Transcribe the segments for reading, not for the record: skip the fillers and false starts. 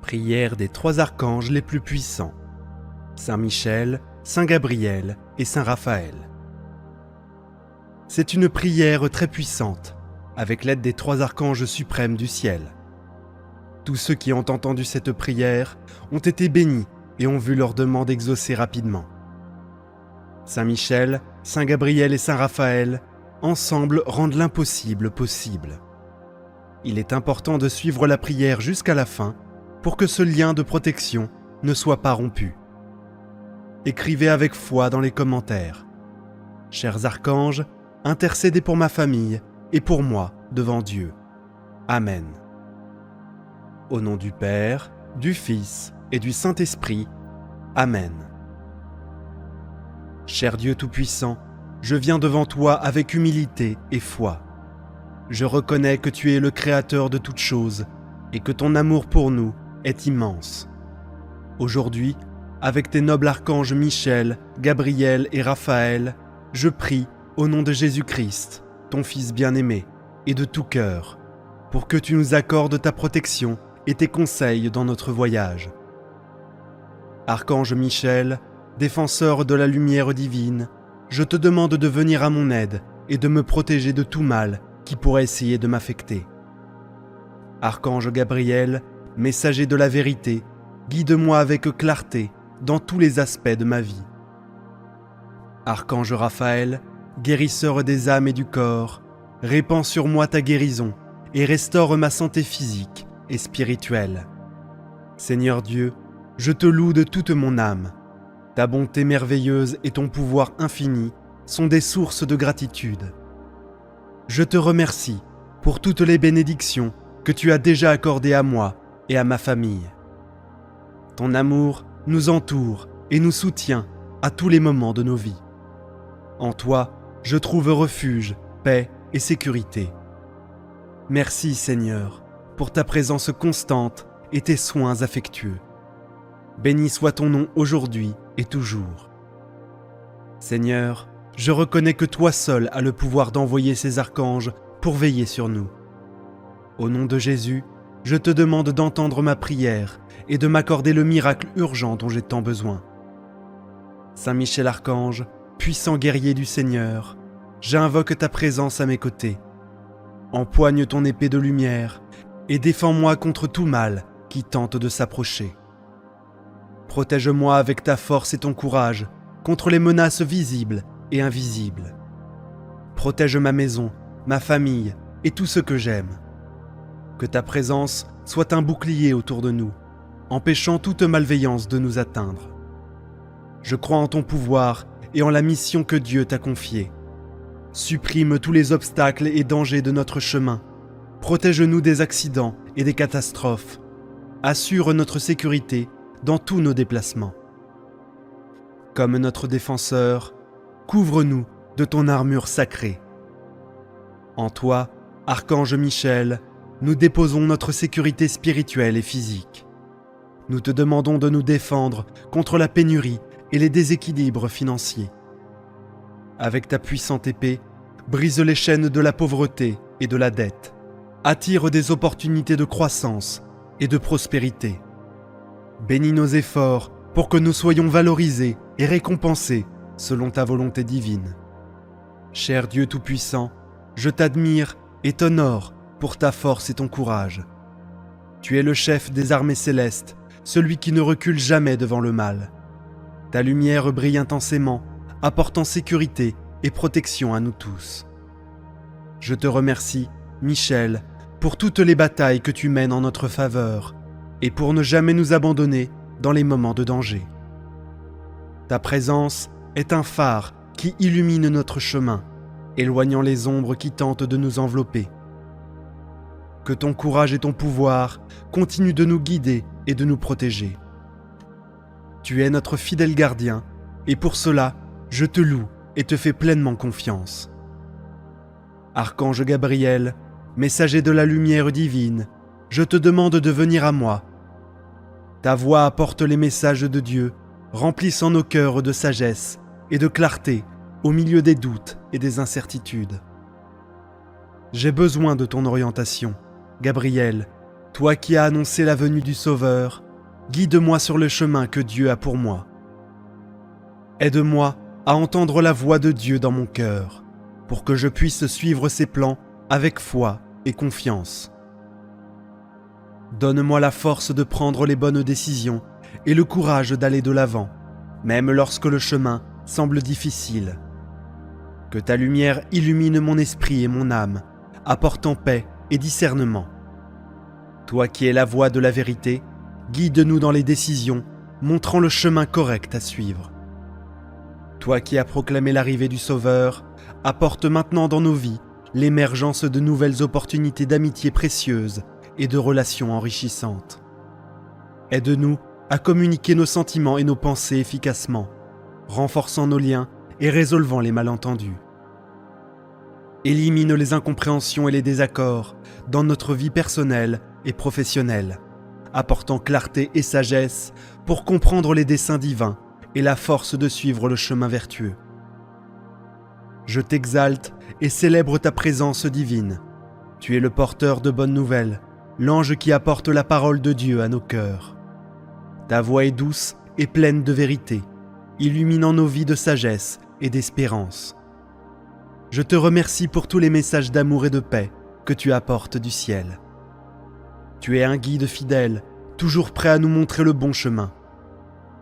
Prière des trois archanges les plus puissants, Saint Michel, Saint Gabriel et Saint Raphaël. C'est une prière très puissante, avec l'aide des trois archanges suprêmes du ciel. Tous ceux qui ont entendu cette prière ont été bénis et ont vu leur demande exaucée rapidement. Saint Michel, Saint Gabriel et Saint Raphaël, ensemble, rendent l'impossible possible. Il est important de suivre la prière jusqu'à la fin pour que ce lien de protection ne soit pas rompu. Écrivez avec foi dans les commentaires. Chers archanges, intercédez pour ma famille et pour moi devant Dieu. Amen. Au nom du Père, du Fils et du Saint-Esprit. Amen. Cher Dieu Tout-Puissant, je viens devant toi avec humilité et foi. Je reconnais que tu es le Créateur de toutes choses et que ton amour pour nous est immense. Aujourd'hui, avec tes nobles archanges Michel, Gabriel et Raphaël, je prie au nom de Jésus-Christ, ton Fils bien-aimé, et de tout cœur, pour que tu nous accordes ta protection et tes conseils dans notre voyage. Archange Michel, défenseur de la lumière divine, je te demande de venir à mon aide et de me protéger de tout mal qui pourrait essayer de m'affecter. Archange Gabriel, messager de la vérité, guide-moi avec clarté dans tous les aspects de ma vie. Archange Raphaël, guérisseur des âmes et du corps, répands sur moi ta guérison et restaure ma santé physique et spirituelle. Seigneur Dieu, je te loue de toute mon âme. Ta bonté merveilleuse et ton pouvoir infini sont des sources de gratitude. Je te remercie pour toutes les bénédictions que tu as déjà accordées à moi et à ma famille. Ton amour nous entoure et nous soutient à tous les moments de nos vies. En toi, je trouve refuge, paix et sécurité. Merci Seigneur pour ta présence constante et tes soins affectueux. Béni soit ton nom aujourd'hui et toujours. Seigneur, je reconnais que toi seul as le pouvoir d'envoyer ces archanges pour veiller sur nous. Au nom de Jésus, je te demande d'entendre ma prière et de m'accorder le miracle urgent dont j'ai tant besoin. Saint Michel Archange, puissant guerrier du Seigneur, j'invoque ta présence à mes côtés. Empoigne ton épée de lumière et défends-moi contre tout mal qui tente de s'approcher. Protège-moi avec ta force et ton courage contre les menaces visibles et invisibles. Protège ma maison, ma famille et tout ce que j'aime. Que ta présence soit un bouclier autour de nous, empêchant toute malveillance de nous atteindre. Je crois en ton pouvoir et en la mission que Dieu t'a confiée. Supprime tous les obstacles et dangers de notre chemin. Protège-nous des accidents et des catastrophes. Assure notre sécurité dans tous nos déplacements. Comme notre défenseur, couvre-nous de ton armure sacrée. En toi, Archange Michel, nous déposons notre sécurité spirituelle et physique. Nous te demandons de nous défendre contre la pénurie et les déséquilibres financiers. Avec ta puissante épée, brise les chaînes de la pauvreté et de la dette. Attire des opportunités de croissance et de prospérité. Bénis nos efforts pour que nous soyons valorisés et récompensés selon ta volonté divine. Cher Dieu Tout-Puissant, je t'admire et t'honore pour ta force et ton courage. Tu es le chef des armées célestes, celui qui ne recule jamais devant le mal. Ta lumière brille intensément, apportant sécurité et protection à nous tous. Je te remercie, Michel, pour toutes les batailles que tu mènes en notre faveur et pour ne jamais nous abandonner dans les moments de danger. Ta présence est un phare qui illumine notre chemin, éloignant les ombres qui tentent de nous envelopper. Que ton courage et ton pouvoir continuent de nous guider et de nous protéger. Tu es notre fidèle gardien, et pour cela, je te loue et te fais pleinement confiance. Archange Gabriel, messager de la lumière divine, je te demande de venir à moi. Ta voix apporte les messages de Dieu, remplissant nos cœurs de sagesse et de clarté au milieu des doutes et des incertitudes. J'ai besoin de ton orientation, Gabriel, Toi qui as annoncé la venue du Sauveur, guide-moi sur le chemin que Dieu a pour moi. Aide-moi à entendre la voix de Dieu dans mon cœur, pour que je puisse suivre ses plans avec foi et confiance. Donne-moi la force de prendre les bonnes décisions et le courage d'aller de l'avant, même lorsque le chemin semble difficile. Que ta lumière illumine mon esprit et mon âme, apportant paix et discernement. Toi qui es la voie de la vérité, guide-nous dans les décisions, montrant le chemin correct à suivre. Toi qui as proclamé l'arrivée du Sauveur, apporte maintenant dans nos vies l'émergence de nouvelles opportunités d'amitié précieuses et de relations enrichissantes. Aide-nous à communiquer nos sentiments et nos pensées efficacement, renforçant nos liens et résolvant les malentendus. Élimine les incompréhensions et les désaccords dans notre vie personnelle et professionnelle, apportant clarté et sagesse pour comprendre les desseins divins et la force de suivre le chemin vertueux. Je t'exalte et célèbre ta présence divine. Tu es le porteur de bonnes nouvelles, l'ange qui apporte la parole de Dieu à nos cœurs. Ta voix est douce et pleine de vérité, illuminant nos vies de sagesse et d'espérance. Je te remercie pour tous les messages d'amour et de paix que tu apportes du ciel. Tu es un guide fidèle, toujours prêt à nous montrer le bon chemin.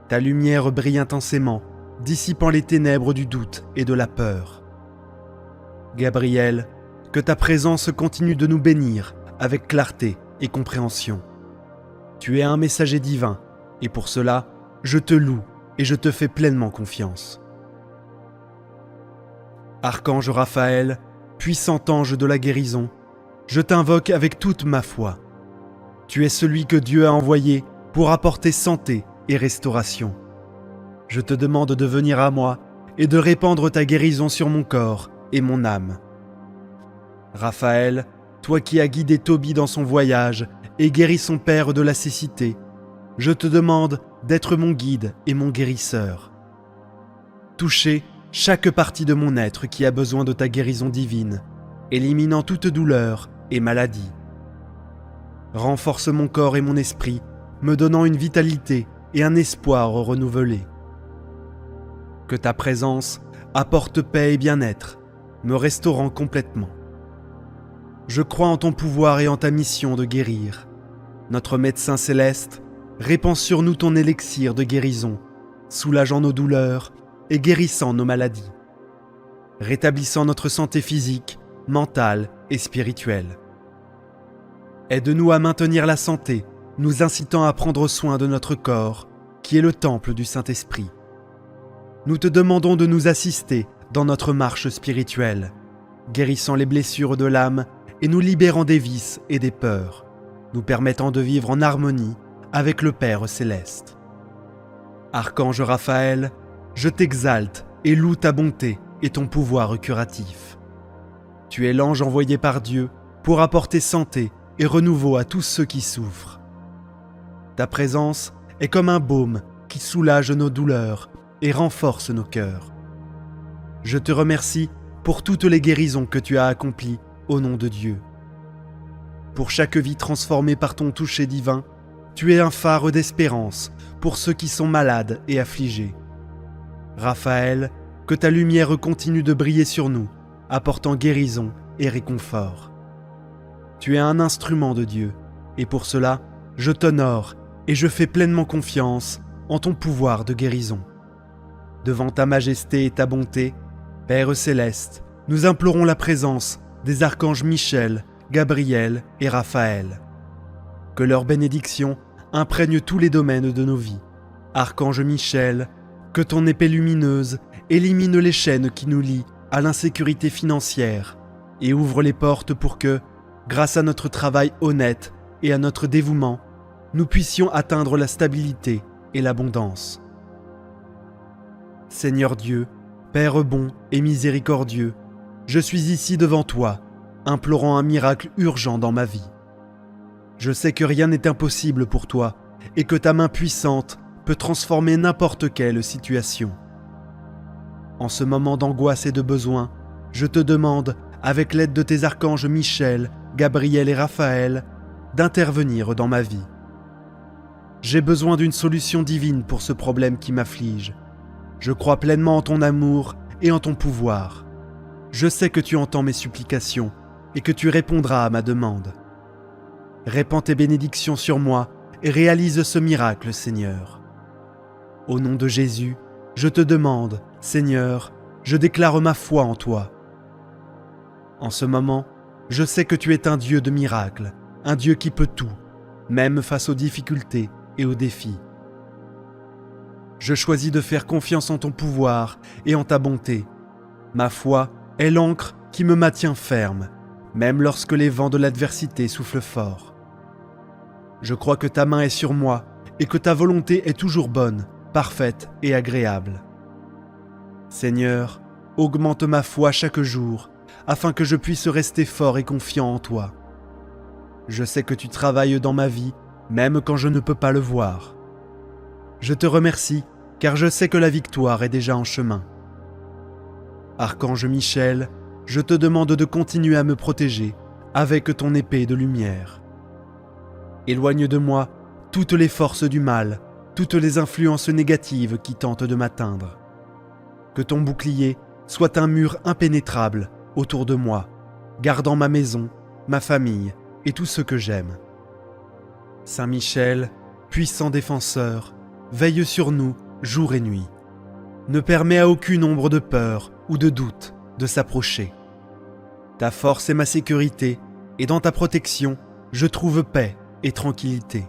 Ta lumière brille intensément, dissipant les ténèbres du doute et de la peur. Gabriel, que ta présence continue de nous bénir avec clarté et compréhension. Tu es un messager divin, et pour cela, je te loue et je te fais pleinement confiance. Archange Raphaël, puissant ange de la guérison, je t'invoque avec toute ma foi. Tu es celui que Dieu a envoyé pour apporter santé et restauration. Je te demande de venir à moi et de répandre ta guérison sur mon corps et mon âme. Raphaël, toi qui as guidé Tobie dans son voyage et guéri son père de la cécité, je te demande d'être mon guide et mon guérisseur. Touchez chaque partie de mon être qui a besoin de ta guérison divine, éliminant toute douleur et maladie. Renforce mon corps et mon esprit, me donnant une vitalité et un espoir renouvelé. Que ta présence apporte paix et bien-être, me restaurant complètement. Je crois en ton pouvoir et en ta mission de guérir. Notre médecin céleste, répands sur nous ton élixir de guérison, soulageant nos douleurs et guérissant nos maladies, rétablissant notre santé physique, mentale et spirituelle. Aide-nous à maintenir la santé, nous incitant à prendre soin de notre corps, qui est le temple du Saint-Esprit. Nous te demandons de nous assister dans notre marche spirituelle, guérissant les blessures de l'âme et nous libérant des vices et des peurs, nous permettant de vivre en harmonie avec le Père céleste. Archange Raphaël, je t'exalte et loue ta bonté et ton pouvoir curatif. Tu es l'ange envoyé par Dieu pour apporter santé et renouveau à tous ceux qui souffrent. Ta présence est comme un baume qui soulage nos douleurs et renforce nos cœurs. Je te remercie pour toutes les guérisons que tu as accomplies au nom de Dieu. Pour chaque vie transformée par ton toucher divin, tu es un phare d'espérance pour ceux qui sont malades et affligés. Raphaël, que ta lumière continue de briller sur nous, apportant guérison et réconfort. Tu es un instrument de Dieu, et pour cela, je t'honore et je fais pleinement confiance en ton pouvoir de guérison. Devant ta majesté et ta bonté, Père céleste, nous implorons la présence des archanges Michel, Gabriel et Raphaël. Que leur bénédiction imprègne tous les domaines de nos vies. Archange Michel, que ton épée lumineuse élimine les chaînes qui nous lient à l'insécurité financière et ouvre les portes pour que, grâce à notre travail honnête et à notre dévouement, nous puissions atteindre la stabilité et l'abondance. Seigneur Dieu, Père bon et miséricordieux, je suis ici devant toi, implorant un miracle urgent dans ma vie. Je sais que rien n'est impossible pour toi et que ta main puissante peut transformer n'importe quelle situation. En ce moment d'angoisse et de besoin, je te demande, avec l'aide de tes archanges Michel, Gabriel et Raphaël, d'intervenir dans ma vie. J'ai besoin d'une solution divine pour ce problème qui m'afflige. Je crois pleinement en ton amour et en ton pouvoir. Je sais que tu entends mes supplications et que tu répondras à ma demande. Répands tes bénédictions sur moi et réalise ce miracle, Seigneur. Au nom de Jésus, je te demande, Seigneur, je déclare ma foi en toi. En ce moment, je sais que tu es un Dieu de miracles, un Dieu qui peut tout, même face aux difficultés et aux défis. Je choisis de faire confiance en ton pouvoir et en ta bonté. Ma foi est l'ancre qui me maintient ferme, même lorsque les vents de l'adversité soufflent fort. Je crois que ta main est sur moi et que ta volonté est toujours bonne, parfaite et agréable. Seigneur, augmente ma foi chaque jour, afin que je puisse rester fort et confiant en toi. Je sais que tu travailles dans ma vie, même quand je ne peux pas le voir. Je te remercie, car je sais que la victoire est déjà en chemin. Archange Michel, je te demande de continuer à me protéger avec ton épée de lumière. Éloigne de moi toutes les forces du mal, toutes les influences négatives qui tentent de m'atteindre. Que ton bouclier soit un mur impénétrable autour de moi, gardant ma maison, ma famille et tout ce que j'aime. Saint Michel, puissant défenseur, veille sur nous jour et nuit. Ne permets à aucune ombre de peur ou de doute de s'approcher. Ta force est ma sécurité, et dans ta protection, je trouve paix et tranquillité.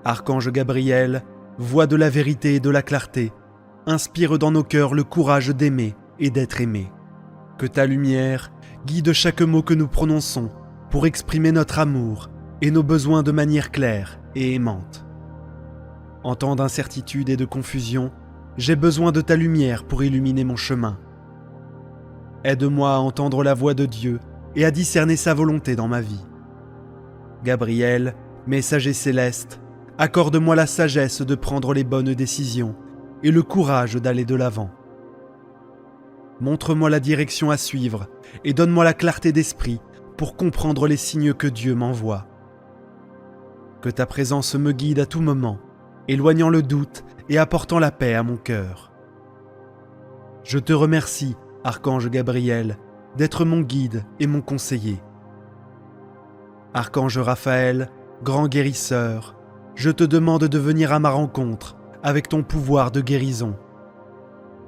Archange Gabriel, voix de la vérité et de la clarté, inspire dans nos cœurs le courage d'aimer et d'être aimé. Que ta lumière guide chaque mot que nous prononçons pour exprimer notre amour et nos besoins de manière claire et aimante. En temps d'incertitude et de confusion, j'ai besoin de ta lumière pour illuminer mon chemin. Aide-moi à entendre la voix de Dieu et à discerner sa volonté dans ma vie. Gabriel, messager céleste, accorde-moi la sagesse de prendre les bonnes décisions et le courage d'aller de l'avant. Montre-moi la direction à suivre et donne-moi la clarté d'esprit pour comprendre les signes que Dieu m'envoie. Que ta présence me guide à tout moment, éloignant le doute et apportant la paix à mon cœur. Je te remercie, Archange Gabriel, d'être mon guide et mon conseiller. Archange Raphaël, grand guérisseur, je te demande de venir à ma rencontre avec ton pouvoir de guérison.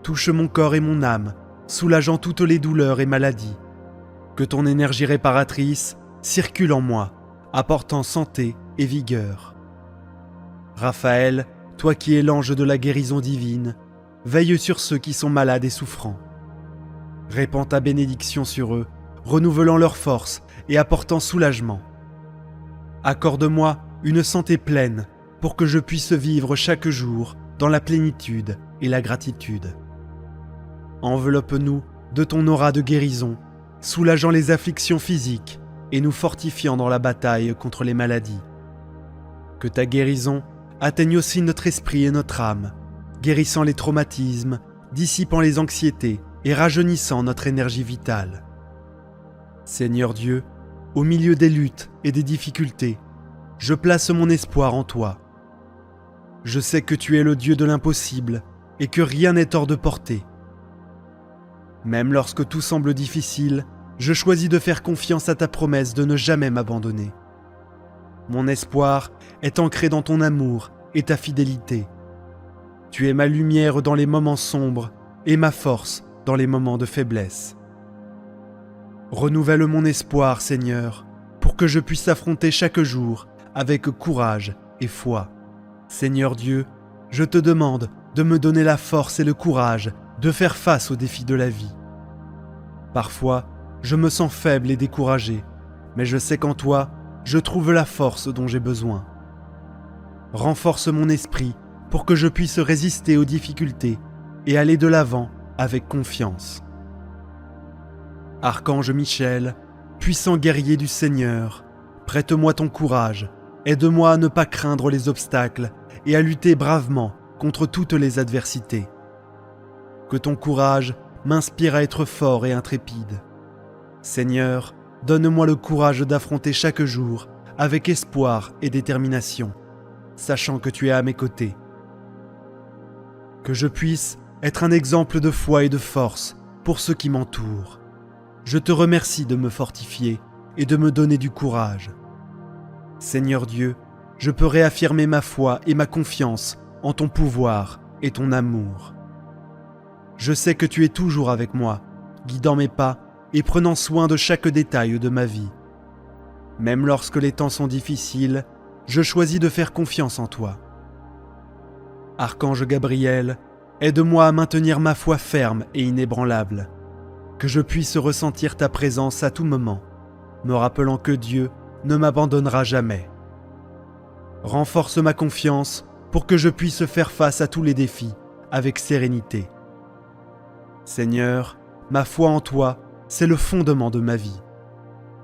Touche mon corps et mon âme, soulageant toutes les douleurs et maladies. Que ton énergie réparatrice circule en moi, apportant santé et vigueur. Raphaël, toi qui es l'ange de la guérison divine, veille sur ceux qui sont malades et souffrants. Répands ta bénédiction sur eux, renouvelant leur force et apportant soulagement. Accorde-moi une santé pleine pour que je puisse vivre chaque jour dans la plénitude et la gratitude. Enveloppe-nous de ton aura de guérison, soulageant les afflictions physiques et nous fortifiant dans la bataille contre les maladies. Que ta guérison atteigne aussi notre esprit et notre âme, guérissant les traumatismes, dissipant les anxiétés et rajeunissant notre énergie vitale. Seigneur Dieu, au milieu des luttes et des difficultés, je place mon espoir en toi. Je sais que tu es le Dieu de l'impossible et que rien n'est hors de portée. Même lorsque tout semble difficile, je choisis de faire confiance à ta promesse de ne jamais m'abandonner. Mon espoir est ancré dans ton amour et ta fidélité. Tu es ma lumière dans les moments sombres et ma force dans les moments de faiblesse. Renouvelle mon espoir, Seigneur, pour que je puisse affronter chaque jour avec courage et foi. Seigneur Dieu, je te demande de me donner la force et le courage de faire face aux défis de la vie. Parfois, je me sens faible et découragé, mais je sais qu'en toi, je trouve la force dont j'ai besoin. Renforce mon esprit pour que je puisse résister aux difficultés et aller de l'avant avec confiance. Archange Michel, puissant guerrier du Seigneur, prête-moi ton courage, aide-moi à ne pas craindre les obstacles et à lutter bravement contre toutes les adversités. Que ton courage m'inspire à être fort et intrépide. Seigneur, donne-moi le courage d'affronter chaque jour avec espoir et détermination, sachant que tu es à mes côtés. Que je puisse être un exemple de foi et de force pour ceux qui m'entourent. Je te remercie de me fortifier et de me donner du courage. Seigneur Dieu, je peux réaffirmer ma foi et ma confiance en ton pouvoir et ton amour. Je sais que tu es toujours avec moi, guidant mes pas et prenant soin de chaque détail de ma vie. Même lorsque les temps sont difficiles, je choisis de faire confiance en toi. Archange Gabriel, aide-moi à maintenir ma foi ferme et inébranlable, que je puisse ressentir ta présence à tout moment, me rappelant que Dieu ne m'abandonnera jamais. Renforce ma confiance pour que je puisse faire face à tous les défis avec sérénité. Seigneur, ma foi en toi, c'est le fondement de ma vie.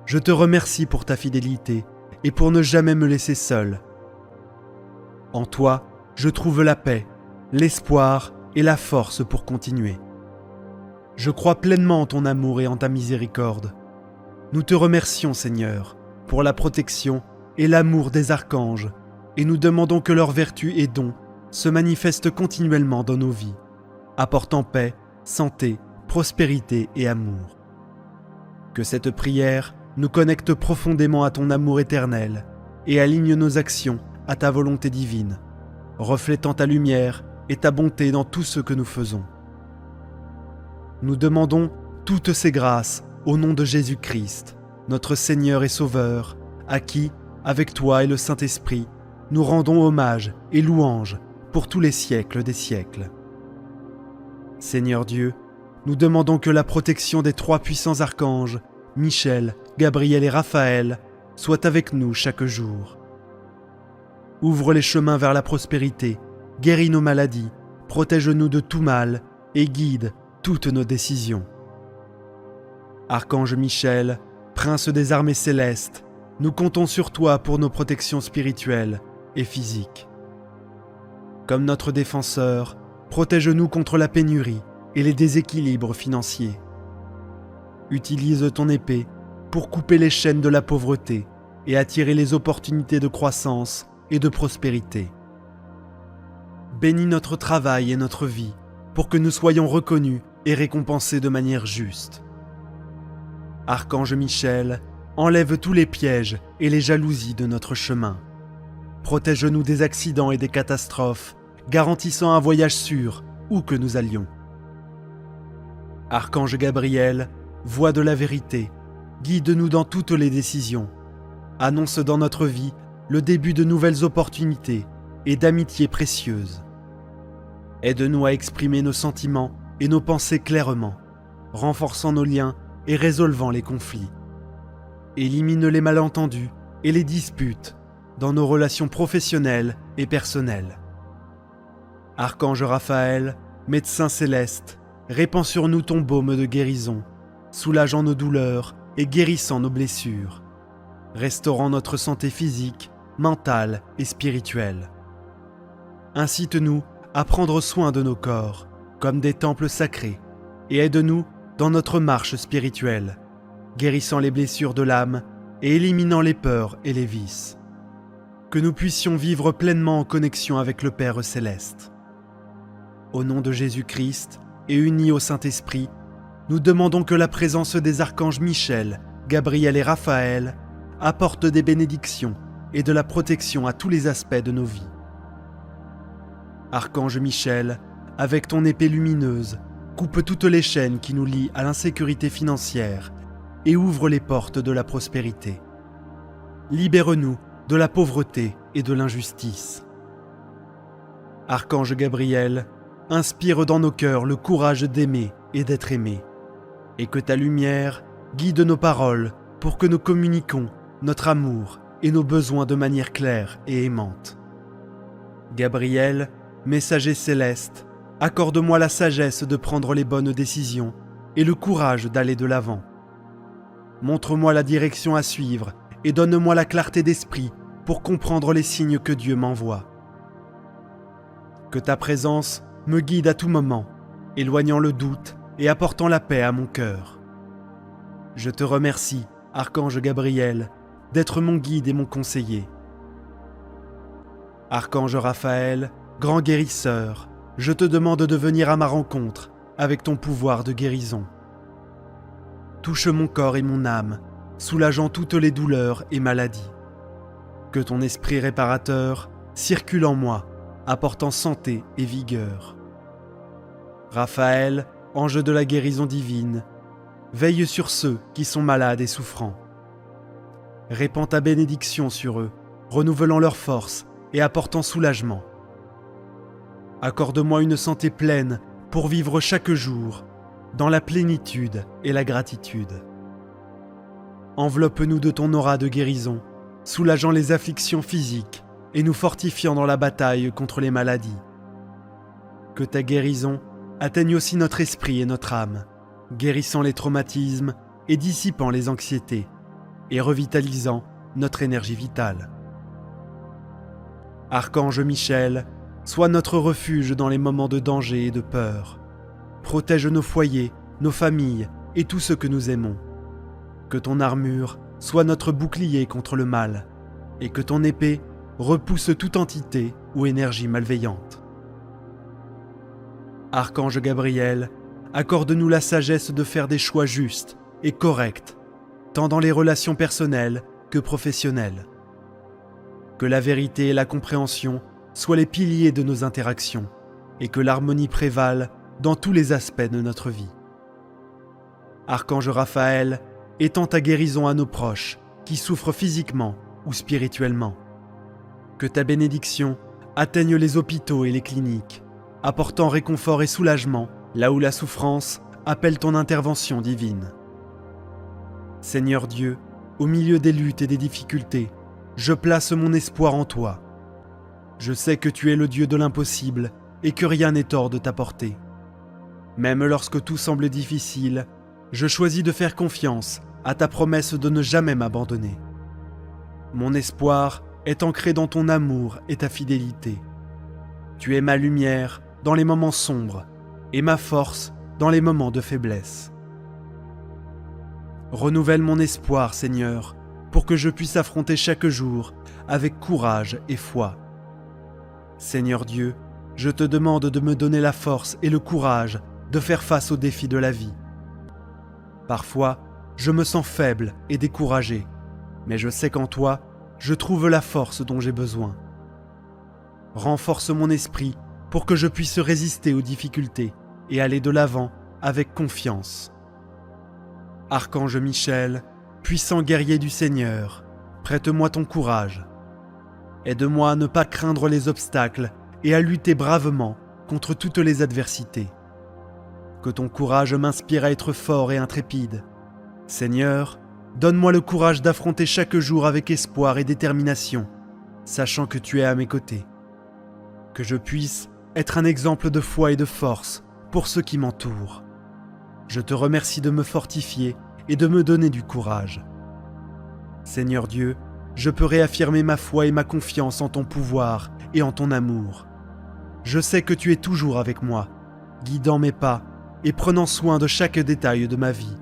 Je te remercie pour ta fidélité et pour ne jamais me laisser seul. En toi, je trouve la paix, l'espoir et la force pour continuer. Je crois pleinement en ton amour et en ta miséricorde. Nous te remercions, Seigneur, pour la protection et l'amour des archanges, et nous demandons que leurs vertus et dons se manifestent continuellement dans nos vies, apportant paix, santé, prospérité et amour. Que cette prière nous connecte profondément à ton amour éternel et aligne nos actions à ta volonté divine, reflétant ta lumière et ta bonté dans tout ce que nous faisons. Nous demandons toutes ces grâces au nom de Jésus-Christ, notre Seigneur et Sauveur, à qui, avec toi et le Saint-Esprit, nous rendons hommage et louange pour tous les siècles des siècles. Seigneur Dieu, nous demandons que la protection des trois puissants archanges, Michel, Gabriel et Raphaël, soit avec nous chaque jour. Ouvre les chemins vers la prospérité, guéris nos maladies, protège-nous de tout mal et guide toutes nos décisions. Archange Michel, prince des armées célestes, nous comptons sur toi pour nos protections spirituelles et physiques. Comme notre défenseur, protège-nous contre la pénurie et les déséquilibres financiers. Utilise ton épée pour couper les chaînes de la pauvreté et attirer les opportunités de croissance et de prospérité. Bénis notre travail et notre vie pour que nous soyons reconnus et récompensés de manière juste. Archange Michel, enlève tous les pièges et les jalousies de notre chemin. Protège-nous des accidents et des catastrophes, garantissant un voyage sûr où que nous allions. Archange Gabriel, voix de la vérité, guide-nous dans toutes les décisions. Annonce dans notre vie le début de nouvelles opportunités et d'amitiés précieuses. Aide-nous à exprimer nos sentiments et nos pensées clairement, renforçant nos liens et résolvant les conflits. Élimine les malentendus et les disputes dans nos relations professionnelles et personnelles. Archange Raphaël, médecin céleste, répands sur nous ton baume de guérison, soulageant nos douleurs et guérissant nos blessures, restaurant notre santé physique, mentale et spirituelle. Incite-nous à prendre soin de nos corps, comme des temples sacrés, et aide-nous dans notre marche spirituelle, guérissant les blessures de l'âme et éliminant les peurs et les vices. Que nous puissions vivre pleinement en connexion avec le Père céleste. Au nom de Jésus-Christ et unis au Saint-Esprit, nous demandons que la présence des archanges Michel, Gabriel et Raphaël apporte des bénédictions et de la protection à tous les aspects de nos vies. Archange Michel, avec ton épée lumineuse, coupe toutes les chaînes qui nous lient à l'insécurité financière et ouvre les portes de la prospérité. Libère-nous de la pauvreté et de l'injustice. Archange Gabriel, inspire dans nos cœurs le courage d'aimer et d'être aimé, et que ta lumière guide nos paroles pour que nous communiquions notre amour et nos besoins de manière claire et aimante. Gabriel, messager céleste, accorde-moi la sagesse de prendre les bonnes décisions et le courage d'aller de l'avant. Montre-moi la direction à suivre et donne-moi la clarté d'esprit pour comprendre les signes que Dieu m'envoie. Que ta présence me guide à tout moment, éloignant le doute et apportant la paix à mon cœur. Je te remercie, Archange Gabriel, d'être mon guide et mon conseiller. Archange Raphaël, grand guérisseur, je te demande de venir à ma rencontre avec ton pouvoir de guérison. Touche mon corps et mon âme, soulageant toutes les douleurs et maladies. Que ton esprit réparateur circule en moi, apportant santé et vigueur. Raphaël, ange de la guérison divine, veille sur ceux qui sont malades et souffrants. Répands ta bénédiction sur eux, renouvelant leur force et apportant soulagement. Accorde-moi une santé pleine pour vivre chaque jour dans la plénitude et la gratitude. Enveloppe-nous de ton aura de guérison, soulageant les afflictions physiques et nous fortifiant dans la bataille contre les maladies. Que ta guérison atteigne aussi notre esprit et notre âme, guérissant les traumatismes et dissipant les anxiétés, et revitalisant notre énergie vitale. Archange Michel, sois notre refuge dans les moments de danger et de peur. Protège nos foyers, nos familles et tout ce que nous aimons. Que ton armure soit notre bouclier contre le mal, et que ton épée repousse toute entité ou énergie malveillante. Archange Gabriel, accorde-nous la sagesse de faire des choix justes et corrects, tant dans les relations personnelles que professionnelles. Que la vérité et la compréhension soient les piliers de nos interactions, et que l'harmonie prévale dans tous les aspects de notre vie. Archange Raphaël, étends ta guérison à nos proches qui souffrent physiquement ou spirituellement. Que ta bénédiction atteigne les hôpitaux et les cliniques, apportant réconfort et soulagement là où la souffrance appelle ton intervention divine. Seigneur Dieu, au milieu des luttes et des difficultés, je place mon espoir en toi. Je sais que tu es le Dieu de l'impossible et que rien n'est hors de ta portée. Même lorsque tout semble difficile, je choisis de faire confiance à ta promesse de ne jamais m'abandonner. Mon espoir est ancré dans ton amour et ta fidélité. Tu es ma lumière dans les moments sombres et ma force dans les moments de faiblesse. Renouvelle mon espoir, Seigneur, pour que je puisse affronter chaque jour avec courage et foi. Seigneur Dieu, je te demande de me donner la force et le courage de faire face aux défis de la vie. Parfois, je me sens faible et découragé, mais je sais qu'en toi, je trouve la force dont j'ai besoin. Renforce mon esprit pour que je puisse résister aux difficultés et aller de l'avant avec confiance. Archange Michel, puissant guerrier du Seigneur, prête-moi ton courage. Aide-moi à ne pas craindre les obstacles et à lutter bravement contre toutes les adversités. Que ton courage m'inspire à être fort et intrépide. Seigneur, donne-moi le courage d'affronter chaque jour avec espoir et détermination, sachant que tu es à mes côtés. Que je puisse être un exemple de foi et de force pour ceux qui m'entourent. Je te remercie de me fortifier et de me donner du courage. Seigneur Dieu, je peux réaffirmer ma foi et ma confiance en ton pouvoir et en ton amour. Je sais que tu es toujours avec moi, guidant mes pas et prenant soin de chaque détail de ma vie.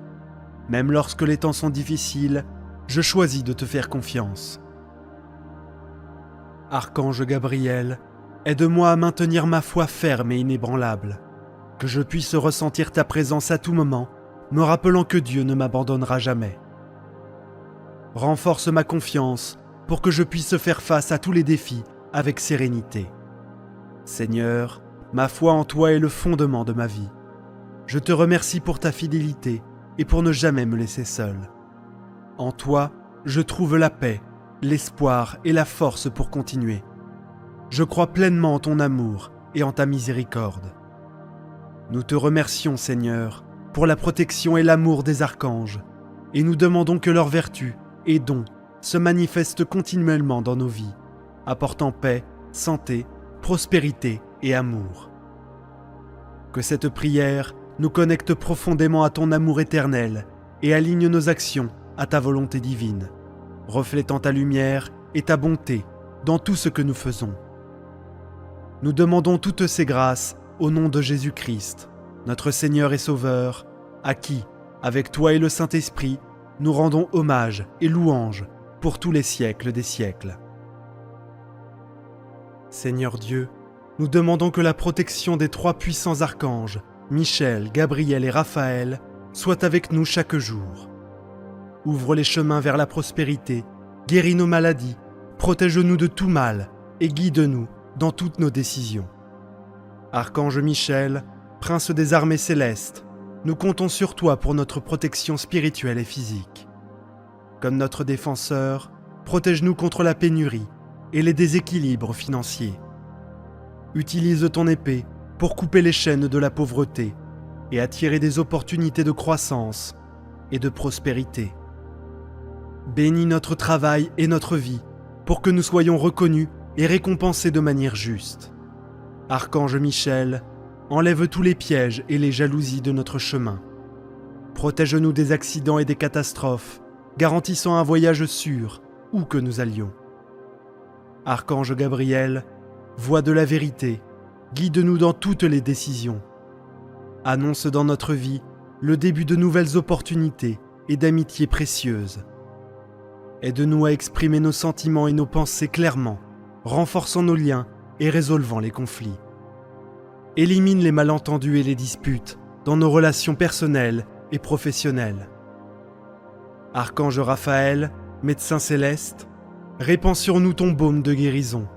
Même lorsque les temps sont difficiles, je choisis de te faire confiance. Archange Gabriel, aide-moi à maintenir ma foi ferme et inébranlable, que je puisse ressentir ta présence à tout moment, me rappelant que Dieu ne m'abandonnera jamais. Renforce ma confiance pour que je puisse faire face à tous les défis avec sérénité. Seigneur, ma foi en toi est le fondement de ma vie. Je te remercie pour ta fidélité et pour ne jamais me laisser seul. En toi, je trouve la paix, l'espoir et la force pour continuer. Je crois pleinement en ton amour et en ta miséricorde. Nous te remercions, Seigneur, pour la protection et l'amour des archanges, et nous demandons que leurs vertus et dons se manifestent continuellement dans nos vies, apportant paix, santé, prospérité et amour. Que cette prière nous connecte profondément à ton amour éternel et aligne nos actions à ta volonté divine, reflétant ta lumière et ta bonté dans tout ce que nous faisons. Nous demandons toutes ces grâces au nom de Jésus-Christ, notre Seigneur et Sauveur, à qui, avec toi et le Saint-Esprit, nous rendons hommage et louange pour tous les siècles des siècles. Seigneur Dieu, nous demandons que la protection des 3 puissants archanges, Michel, Gabriel et Raphaël, soit avec nous chaque jour. Ouvre les chemins vers la prospérité, guéris nos maladies, protège-nous de tout mal et guide-nous dans toutes nos décisions. Archange Michel, prince des armées célestes, nous comptons sur toi pour notre protection spirituelle et physique. Comme notre défenseur, protège-nous contre la pénurie et les déséquilibres financiers. Utilise ton épée pour couper les chaînes de la pauvreté et attirer des opportunités de croissance et de prospérité. Bénis notre travail et notre vie pour que nous soyons reconnus et récompensés de manière juste. Archange Michel, enlève tous les pièges et les jalousies de notre chemin. Protège-nous des accidents et des catastrophes, garantissant un voyage sûr où que nous allions. Archange Gabriel, voix de la vérité, guide-nous dans toutes les décisions. Annonce dans notre vie le début de nouvelles opportunités et d'amitiés précieuses. Aide-nous à exprimer nos sentiments et nos pensées clairement, renforçant nos liens et résolvant les conflits. Élimine les malentendus et les disputes dans nos relations personnelles et professionnelles. Archange Raphaël, médecin céleste, répands sur nous ton baume de guérison,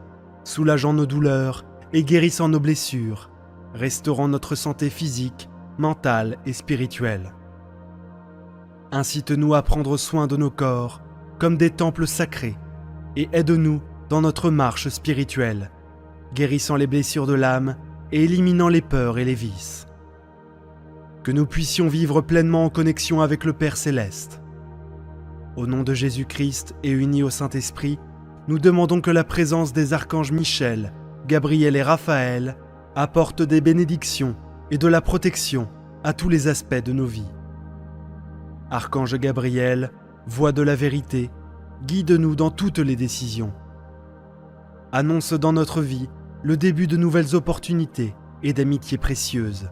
soulageant nos douleurs et guérissant nos blessures, restaurant notre santé physique, mentale et spirituelle. Incite-nous à prendre soin de nos corps comme des temples sacrés et aide-nous dans notre marche spirituelle, guérissant les blessures de l'âme et éliminant les peurs et les vices. Que nous puissions vivre pleinement en connexion avec le Père Céleste. Au nom de Jésus-Christ et unis au Saint-Esprit, nous demandons que la présence des archanges Michel, Gabriel et Raphaël apporte des bénédictions et de la protection à tous les aspects de nos vies. Archange Gabriel, voix de la vérité, guide-nous dans toutes les décisions. Annonce dans notre vie le début de nouvelles opportunités et d'amitiés précieuses.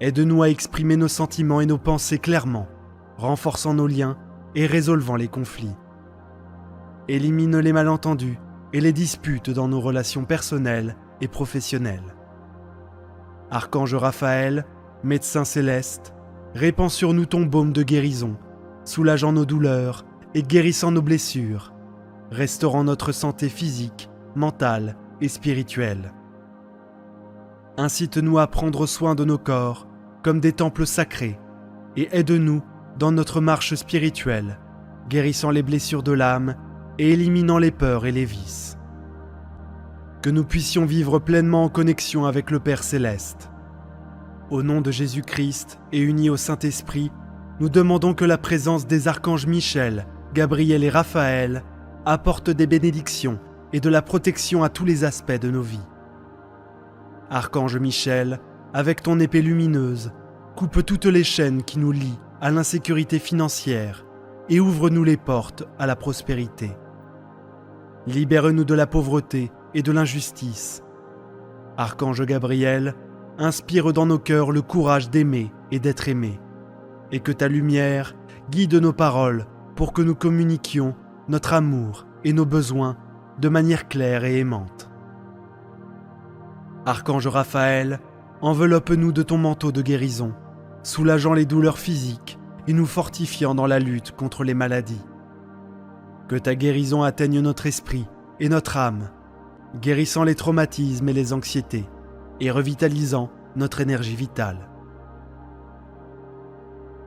Aide-nous à exprimer nos sentiments et nos pensées clairement, renforçant nos liens et résolvant les conflits. Élimine les malentendus et les disputes dans nos relations personnelles et professionnelles. Archange Raphaël, médecin céleste, répands sur nous ton baume de guérison, soulageant nos douleurs et guérissant nos blessures, restaurant notre santé physique, mentale et spirituelle. Incite-nous à prendre soin de nos corps comme des temples sacrés et aide-nous dans notre marche spirituelle, guérissant les blessures de l'âme et éliminant les peurs et les vices. Que nous puissions vivre pleinement en connexion avec le Père Céleste. Au nom de Jésus-Christ et unis au Saint-Esprit, nous demandons que la présence des archanges Michel, Gabriel et Raphaël apporte des bénédictions et de la protection à tous les aspects de nos vies. Archange Michel, avec ton épée lumineuse, coupe toutes les chaînes qui nous lient à l'insécurité financière et ouvre-nous les portes à la prospérité. Libère-nous de la pauvreté et de l'injustice. Archange Gabriel, inspire dans nos cœurs le courage d'aimer et d'être aimé, et que ta lumière guide nos paroles pour que nous communiquions notre amour et nos besoins de manière claire et aimante. Archange Raphaël, enveloppe-nous de ton manteau de guérison, soulageant les douleurs physiques et nous fortifiant dans la lutte contre les maladies. Que ta guérison atteigne notre esprit et notre âme, guérissant les traumatismes et les anxiétés, et revitalisant notre énergie vitale.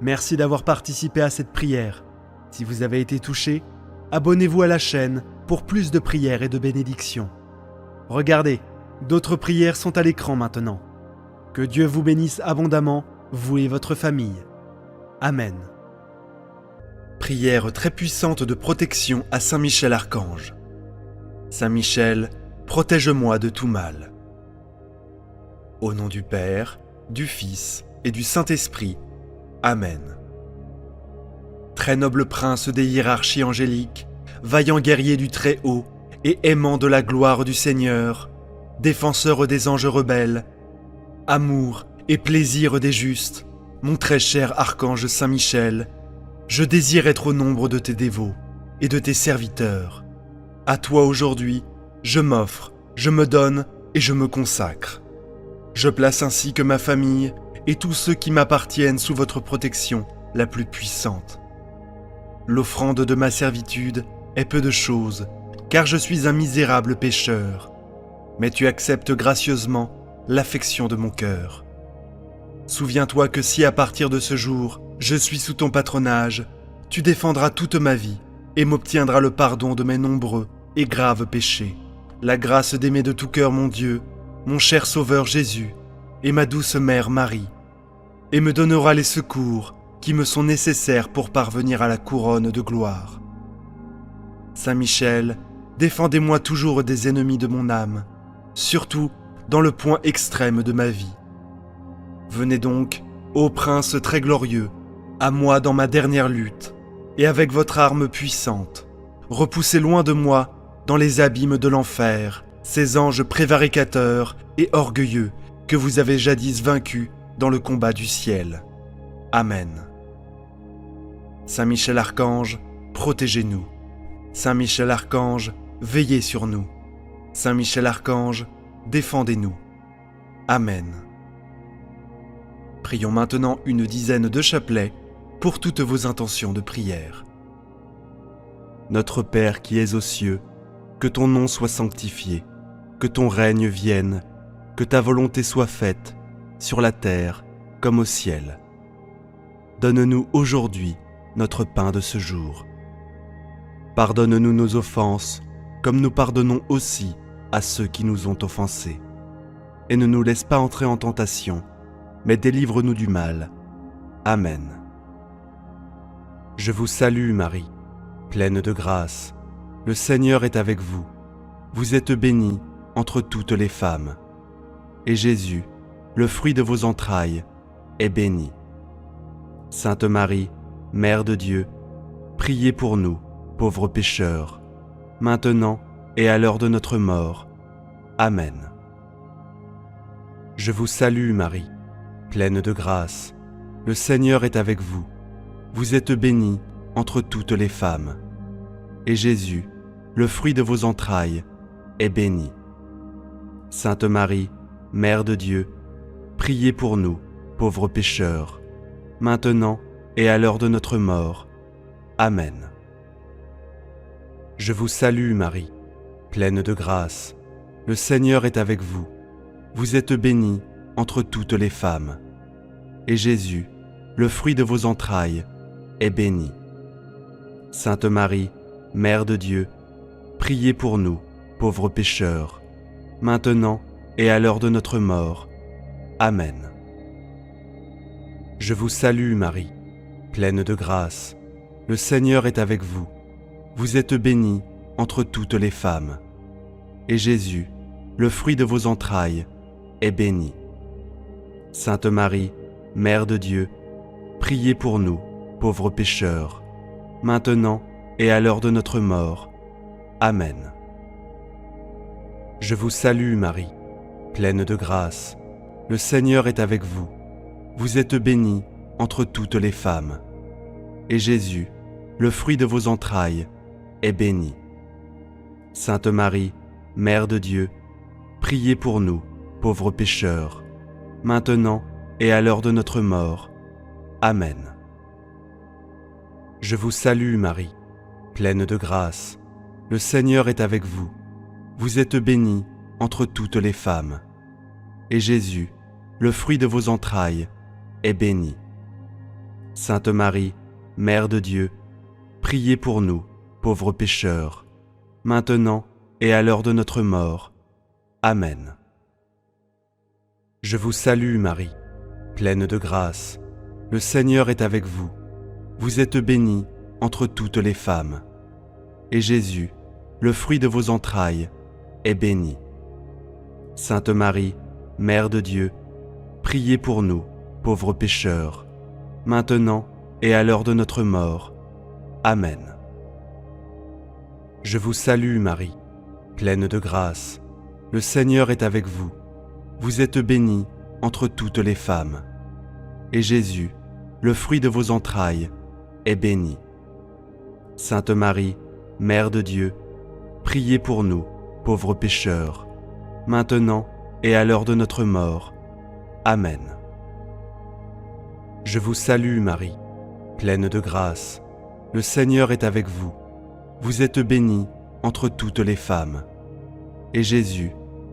Merci d'avoir participé à cette prière. Si vous avez été touché, abonnez-vous à la chaîne pour plus de prières et de bénédictions. Regardez, d'autres prières sont à l'écran maintenant. Que Dieu vous bénisse abondamment, vous et votre famille. Amen. Prière très puissante de protection à Saint Michel Archange. Saint Michel, protège-moi de tout mal. Au nom du Père, du Fils et du Saint-Esprit. Amen. Très noble prince des hiérarchies angéliques, vaillant guerrier du Très-Haut et aimant de la gloire du Seigneur, défenseur des anges rebelles, amour et plaisir des justes, mon très cher archange Saint Michel, je désire être au nombre de tes dévots et de tes serviteurs. À toi aujourd'hui, je m'offre, je me donne et je me consacre. Je place ainsi que ma famille et tous ceux qui m'appartiennent sous votre protection la plus puissante. L'offrande de ma servitude est peu de choses, car je suis un misérable pécheur. Mais tu acceptes gracieusement l'affection de mon cœur. Souviens-toi que si à partir de ce jour, je suis sous ton patronage, tu défendras toute ma vie et m'obtiendras le pardon de mes nombreux et graves péchés, la grâce d'aimer de tout cœur mon Dieu, mon cher Sauveur Jésus, et ma douce mère Marie, et me donnera les secours qui me sont nécessaires pour parvenir à la couronne de gloire. Saint Michel, défendez-moi toujours des ennemis de mon âme, surtout dans le point extrême de ma vie. Venez donc, ô prince très glorieux, à moi dans ma dernière lutte, et avec votre arme puissante, repoussez loin de moi, dans les abîmes de l'enfer, ces anges prévaricateurs et orgueilleux que vous avez jadis vaincus dans le combat du ciel. Amen. Saint Michel Archange, protégez-nous. Saint Michel Archange, veillez sur nous. Saint Michel Archange, défendez-nous. Amen. Prions maintenant une dizaine de chapelets pour toutes vos intentions de prière. Notre Père qui es aux cieux, que ton nom soit sanctifié, que ton règne vienne, que ta volonté soit faite, sur la terre comme au ciel. Donne-nous aujourd'hui notre pain de ce jour. Pardonne-nous nos offenses, comme nous pardonnons aussi à ceux qui nous ont offensés. Et ne nous laisse pas entrer en tentation, mais délivre-nous du mal. Amen. Je vous salue Marie, pleine de grâce. Le Seigneur est avec vous. Vous êtes bénie entre toutes les femmes. Et Jésus, le fruit de vos entrailles, est béni. Sainte Marie, Mère de Dieu, priez pour nous, pauvres pécheurs, maintenant et à l'heure de notre mort. Amen. Je vous salue Marie, pleine de grâce. Le Seigneur est avec vous. Vous êtes bénie entre toutes les femmes. Et Jésus, le fruit de vos entrailles, est béni. Sainte Marie, Mère de Dieu, priez pour nous, pauvres pécheurs, maintenant et à l'heure de notre mort. Amen. Je vous salue Marie, pleine de grâce. Le Seigneur est avec vous. Vous êtes bénie entre toutes les femmes. Et Jésus, le fruit de vos entrailles, est béni. Sainte Marie, Mère de Dieu, priez pour nous, pauvres pécheurs, maintenant et à l'heure de notre mort. Amen. Je vous salue Marie, pleine de grâce. Le Seigneur est avec vous. Vous êtes bénie entre toutes les femmes. Et Jésus, le fruit de vos entrailles, est béni. Sainte Marie, Mère de Dieu, priez pour nous, pauvres pécheurs, maintenant et à l'heure de notre mort. Amen. Je vous salue Marie, pleine de grâce. Le Seigneur est avec vous. Vous êtes bénie entre toutes les femmes. Et Jésus, le fruit de vos entrailles, est béni. Sainte Marie, Mère de Dieu, priez pour nous, pauvres pécheurs, maintenant et à l'heure de notre mort. Amen. Je vous salue Marie, pleine de grâce. Le Seigneur est avec vous. Vous êtes bénie entre toutes les femmes. Et Jésus, le fruit de vos entrailles, est béni. Sainte Marie, Mère de Dieu, priez pour nous, pauvres pécheurs, maintenant et à l'heure de notre mort. Amen. Je vous salue Marie, pleine de grâce. Le Seigneur est avec vous. Vous êtes bénie entre toutes les femmes. Et Jésus, le fruit de vos entrailles, est béni. Sainte Marie, Mère de Dieu, priez pour nous, pauvres pécheurs, maintenant et à l'heure de notre mort. Amen. Je vous salue Marie, pleine de grâce. Le Seigneur est avec vous. Vous êtes bénie entre toutes les femmes. Et Jésus, le fruit de vos entrailles, est béni. Sainte Marie, Mère de Dieu, priez pour nous, pauvres pécheurs, maintenant et à l'heure de notre mort. Amen. Je vous salue Marie, pleine de grâce. Le Seigneur est avec vous. Vous êtes bénie entre toutes les femmes. Et Jésus,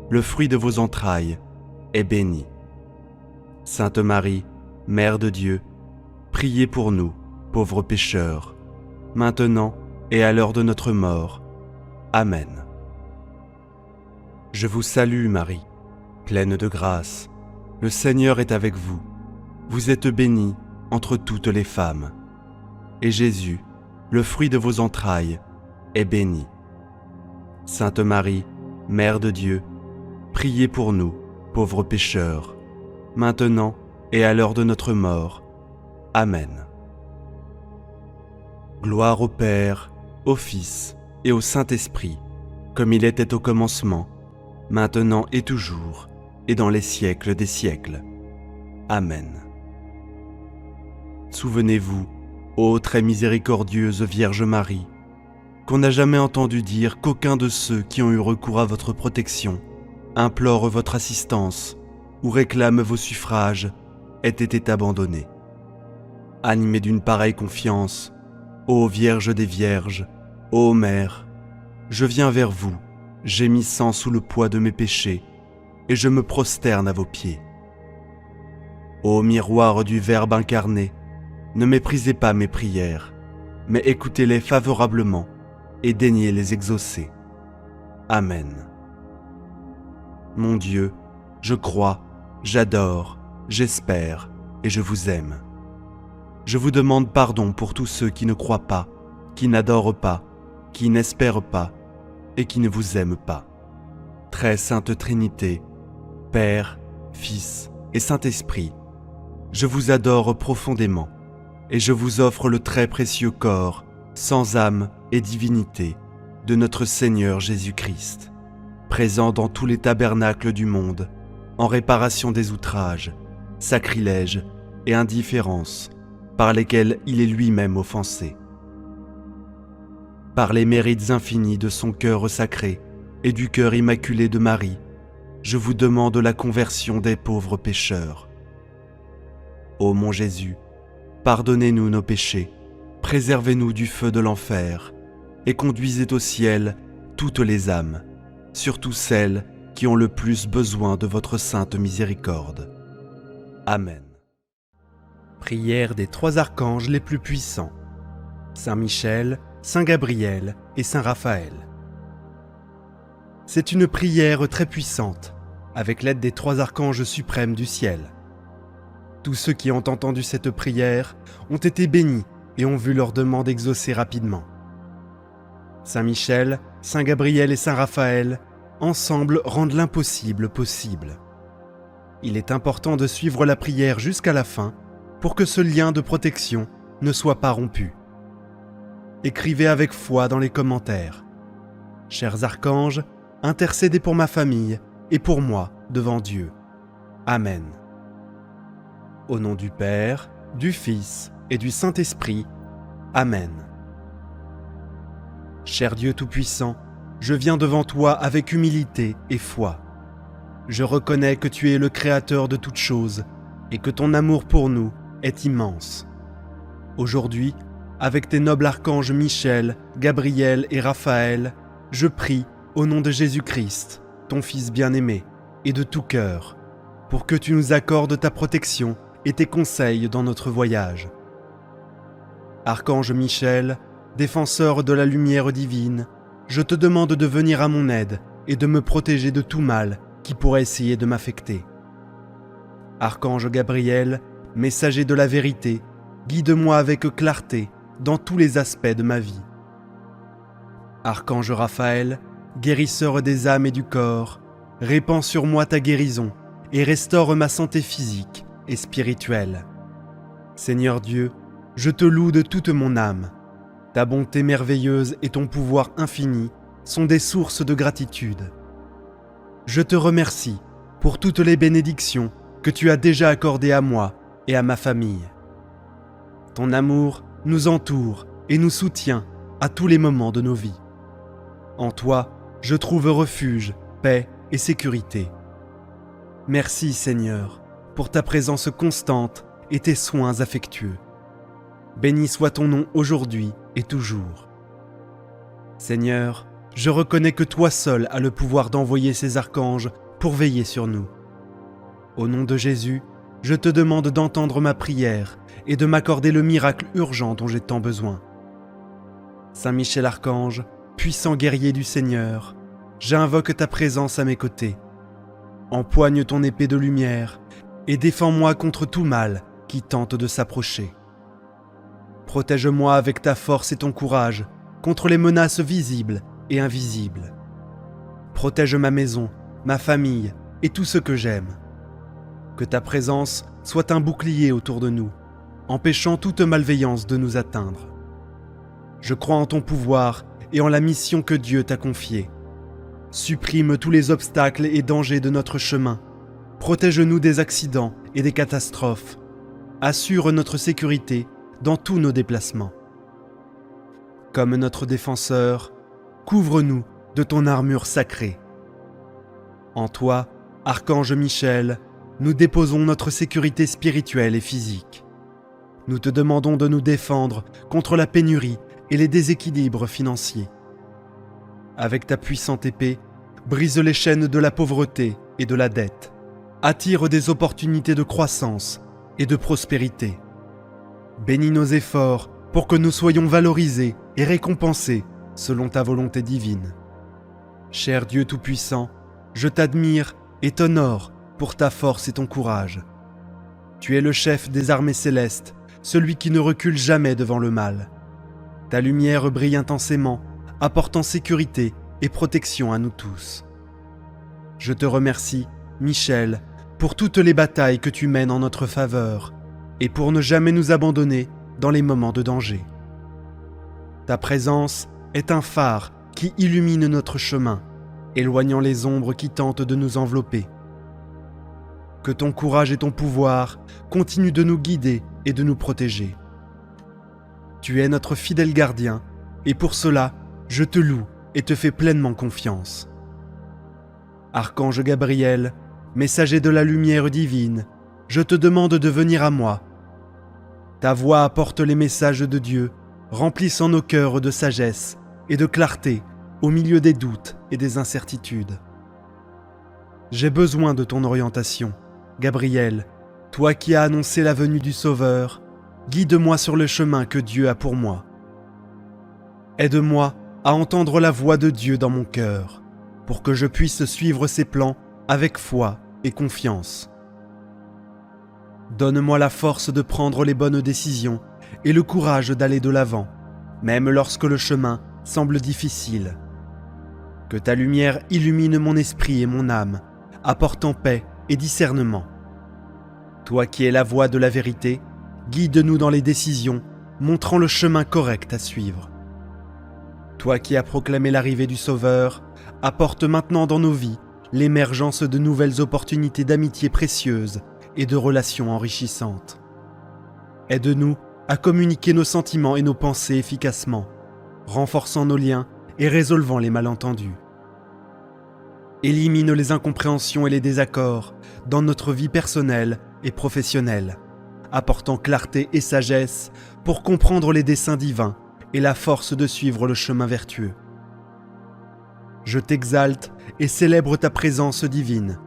le fruit de vos entrailles, est béni. Sainte Marie, Mère de Dieu, priez pour nous, pauvres pécheurs, maintenant et à l'heure de notre mort. Amen. Je vous salue Marie, pleine de grâce. Le Seigneur est avec vous. Vous êtes bénie entre toutes les femmes. Et Jésus, le fruit de vos entrailles, est béni. Sainte Marie, Mère de Dieu, priez pour nous, pauvres pécheurs, maintenant et à l'heure de notre mort. Amen. Gloire au Père, au Fils et au Saint-Esprit, comme il était au commencement, maintenant et toujours, et dans les siècles des siècles. Amen. Souvenez-vous, ô très miséricordieuse Vierge Marie, qu'on n'a jamais entendu dire qu'aucun de ceux qui ont eu recours à votre protection, implore votre assistance ou réclame vos suffrages, ait été abandonné. Animé d'une pareille confiance, ô Vierge des Vierges, ô Mère, je viens vers vous, gémissant sous le poids de mes péchés, et je me prosterne à vos pieds. Ô miroir du Verbe incarné, ne méprisez pas mes prières, mais écoutez-les favorablement et daignez les exaucer. Amen. Mon Dieu, je crois, j'adore, j'espère et je vous aime. Je vous demande pardon pour tous ceux qui ne croient pas, qui n'adorent pas, qui n'espèrent pas et qui ne vous aiment pas. Très sainte Trinité, Père, Fils et Saint-Esprit, je vous adore profondément et je vous offre le très précieux corps, sans âme et divinité, de notre Seigneur Jésus-Christ, présent dans tous les tabernacles du monde, en réparation des outrages, sacrilèges et indifférences par lesquels il est lui-même offensé. Par les mérites infinis de son cœur sacré et du cœur immaculé de Marie, je vous demande la conversion des pauvres pécheurs. Ô mon Jésus, pardonnez-nous nos péchés, préservez-nous du feu de l'enfer et conduisez au ciel toutes les âmes, surtout celles qui ont le plus besoin de votre sainte miséricorde. Amen. Prière des 3 archanges les plus puissants, Saint Michel, Saint Gabriel et Saint Raphaël. C'est une prière très puissante, avec l'aide des 3 archanges suprêmes du ciel. Tous ceux qui ont entendu cette prière ont été bénis et ont vu leur demande exaucée rapidement. Saint Michel, Saint Gabriel et Saint Raphaël, ensemble, rendent l'impossible possible. Il est important de suivre la prière jusqu'à la fin pour que ce lien de protection ne soit pas rompu. Écrivez avec foi dans les commentaires. Chers archanges, intercédez pour ma famille et pour moi devant Dieu. Amen. Au nom du Père, du Fils et du Saint-Esprit. Amen. Cher Dieu Tout-Puissant, je viens devant toi avec humilité et foi. Je reconnais que tu es le Créateur de toutes choses et que ton amour pour nous est immense. Aujourd'hui, avec tes nobles archanges Michel, Gabriel et Raphaël, je prie au nom de Jésus-Christ, ton Fils bien-aimé, et de tout cœur, pour que tu nous accordes ta protection et tes conseils dans notre voyage. Archange Michel, défenseur de la lumière divine, je te demande de venir à mon aide et de me protéger de tout mal qui pourrait essayer de m'affecter. Archange Gabriel, messager de la vérité, guide-moi avec clarté dans tous les aspects de ma vie. Archange Raphaël, guérisseur des âmes et du corps, répands sur moi ta guérison et restaure ma santé physique et spirituelle. Seigneur Dieu, je te loue de toute mon âme. Ta bonté merveilleuse et ton pouvoir infini sont des sources de gratitude. Je te remercie pour toutes les bénédictions que tu as déjà accordées à moi et à ma famille. Ton amour nous entoure et nous soutient à tous les moments de nos vies. En toi, je trouve refuge, paix et sécurité. Merci Seigneur, pour ta présence constante et tes soins affectueux. Béni soit ton nom aujourd'hui et toujours. Seigneur, je reconnais que toi seul as le pouvoir d'envoyer ces archanges pour veiller sur nous. Au nom de Jésus, je te demande d'entendre ma prière et de m'accorder le miracle urgent dont j'ai tant besoin. Saint Michel Archange, puissant guerrier du Seigneur, j'invoque ta présence à mes côtés. Empoigne ton épée de lumière et défends-moi contre tout mal qui tente de s'approcher. Protège-moi avec ta force et ton courage contre les menaces visibles et invisibles. Protège ma maison, ma famille et tout ce que j'aime. Que ta présence soit un bouclier autour de nous, empêchant toute malveillance de nous atteindre. Je crois en ton pouvoir et en la mission que Dieu t'a confiée. Supprime tous les obstacles et dangers de notre chemin. Protège-nous des accidents et des catastrophes. Assure notre sécurité dans tous nos déplacements. Comme notre défenseur, couvre-nous de ton armure sacrée. En toi, Archange Michel, nous déposons notre sécurité spirituelle et physique. Nous te demandons de nous défendre contre la pénurie et les déséquilibres financiers. Avec ta puissante épée, brise les chaînes de la pauvreté et de la dette. Attire des opportunités de croissance et de prospérité. Bénis nos efforts pour que nous soyons valorisés et récompensés selon ta volonté divine. Cher Dieu Tout-Puissant, je t'admire et t'honore pour ta force et ton courage. Tu es le chef des armées célestes, celui qui ne recule jamais devant le mal. Ta lumière brille intensément, apportant sécurité et protection à nous tous. Je te remercie, Michel, pour toutes les batailles que tu mènes en notre faveur et pour ne jamais nous abandonner dans les moments de danger. Ta présence est un phare qui illumine notre chemin, éloignant les ombres qui tentent de nous envelopper. Que ton courage et ton pouvoir continuent de nous guider et de nous protéger. Tu es notre fidèle gardien, et pour cela, je te loue et te fais pleinement confiance. Archange Gabriel, messager de la lumière divine, je te demande de venir à moi. Ta voix apporte les messages de Dieu, remplissant nos cœurs de sagesse et de clarté au milieu des doutes et des incertitudes. J'ai besoin de ton orientation, Gabriel, toi qui as annoncé la venue du Sauveur, guide-moi sur le chemin que Dieu a pour moi. Aide-moi à entendre la voix de Dieu dans mon cœur, pour que je puisse suivre ses plans avec foi et confiance. Donne-moi la force de prendre les bonnes décisions et le courage d'aller de l'avant, même lorsque le chemin semble difficile. Que ta lumière illumine mon esprit et mon âme, apportant paix et discernement. Toi qui es la voie de la vérité, guide-nous dans les décisions, montrant le chemin correct à suivre. Toi qui as proclamé l'arrivée du Sauveur, apporte maintenant dans nos vies l'émergence de nouvelles opportunités d'amitié précieuses et de relations enrichissantes. Aide-nous à communiquer nos sentiments et nos pensées efficacement, renforçant nos liens et résolvant les malentendus. Élimine les incompréhensions et les désaccords dans notre vie personnelle et professionnelle, apportant clarté et sagesse pour comprendre les desseins divins et la force de suivre le chemin vertueux. Je t'exalte et célèbre ta présence divine.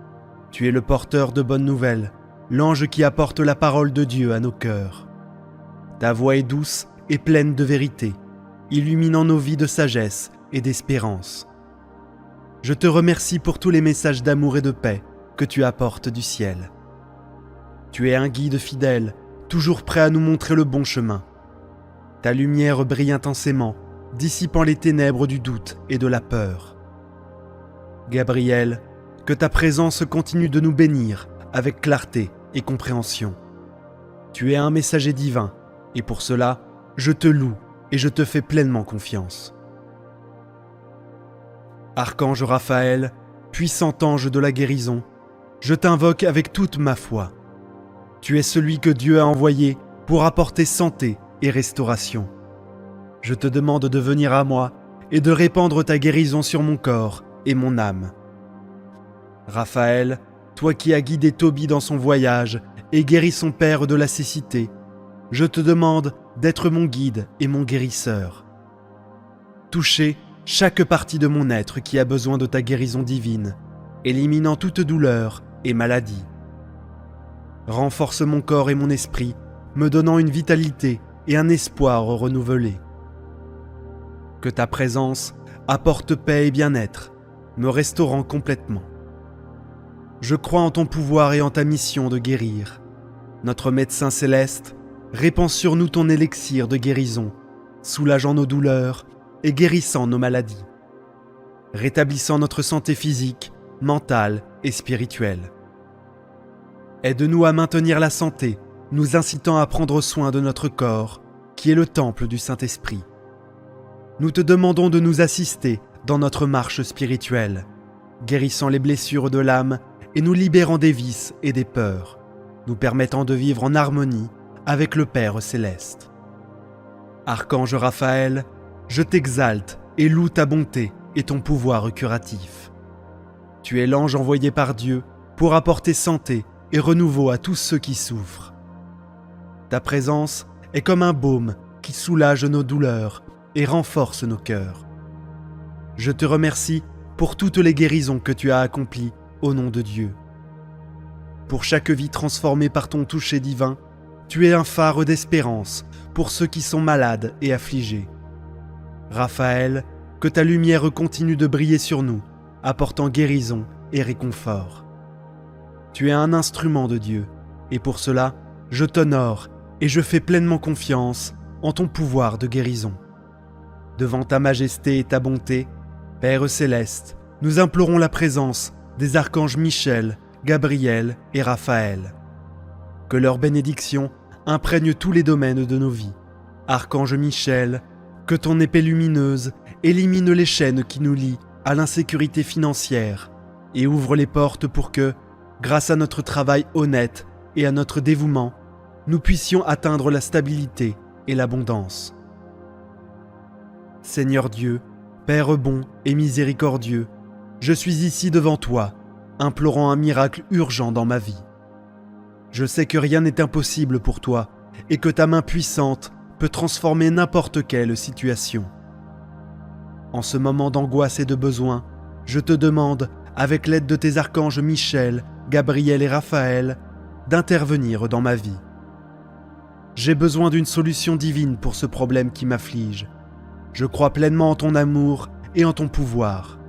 Tu es le porteur de bonnes nouvelles, l'ange qui apporte la parole de Dieu à nos cœurs. Ta voix est douce et pleine de vérité, illuminant nos vies de sagesse et d'espérance. Je te remercie pour tous les messages d'amour et de paix que tu apportes du ciel. Tu es un guide fidèle, toujours prêt à nous montrer le bon chemin. Ta lumière brille intensément, dissipant les ténèbres du doute et de la peur. Gabriel, que ta présence continue de nous bénir avec clarté et compréhension. Tu es un messager divin, et pour cela, je te loue et je te fais pleinement confiance. Archange Raphaël, puissant ange de la guérison, je t'invoque avec toute ma foi. Tu es celui que Dieu a envoyé pour apporter santé et restauration. je te demande de venir à moi et de répandre ta guérison sur mon corps et mon âme. Raphaël, toi qui as guidé Tobie dans son voyage et guéri son père de la cécité, je te demande d'être mon guide et mon guérisseur. Touchez chaque partie de mon être qui a besoin de ta guérison divine, éliminant toute douleur et maladie. Renforce mon corps et mon esprit, me donnant une vitalité et un espoir renouvelé. Que ta présence apporte paix et bien-être, me restaurant complètement. Je crois en ton pouvoir et en ta mission de guérir. Notre médecin céleste, répands sur nous ton élixir de guérison, soulageant nos douleurs et guérissant nos maladies, rétablissant notre santé physique, mentale et spirituelle. Aide-nous à maintenir la santé, nous incitant à prendre soin de notre corps, qui est le temple du Saint-Esprit. Nous te demandons de nous assister dans notre marche spirituelle, guérissant les blessures de l'âme et nous libérant des vices et des peurs, nous permettant de vivre en harmonie avec le Père céleste. Archange Raphaël, je t'exalte et loue ta bonté et ton pouvoir curatif. Tu es l'ange envoyé par Dieu pour apporter santé et renouveau à tous ceux qui souffrent. Ta présence est comme un baume qui soulage nos douleurs et renforce nos cœurs. Je te remercie pour toutes les guérisons que tu as accomplies au nom de Dieu. Pour chaque vie transformée par ton toucher divin, tu es un phare d'espérance pour ceux qui sont malades et affligés. Raphaël, que ta lumière continue de briller sur nous, apportant guérison et réconfort. Tu es un instrument de Dieu, et pour cela, je t'honore et je fais pleinement confiance en ton pouvoir de guérison. Devant ta majesté et ta bonté, Père céleste, nous implorons la présence des archanges Michel, Gabriel et Raphaël. Que leur bénédiction imprègne tous les domaines de nos vies. Archange Michel, que ton épée lumineuse élimine les chaînes qui nous lient à l'insécurité financière et ouvre les portes pour que, grâce à notre travail honnête et à notre dévouement, nous puissions atteindre la stabilité et l'abondance. Seigneur Dieu, Père bon et miséricordieux, je suis ici devant toi, implorant un miracle urgent dans ma vie. Je sais que rien n'est impossible pour toi et que ta main puissante peut transformer n'importe quelle situation. En ce moment d'angoisse et de besoin, je te demande, avec l'aide de tes archanges Michel, Gabriel et Raphaël, d'intervenir dans ma vie. J'ai besoin d'une solution divine pour ce problème qui m'afflige. Je crois pleinement en ton amour et en ton pouvoir.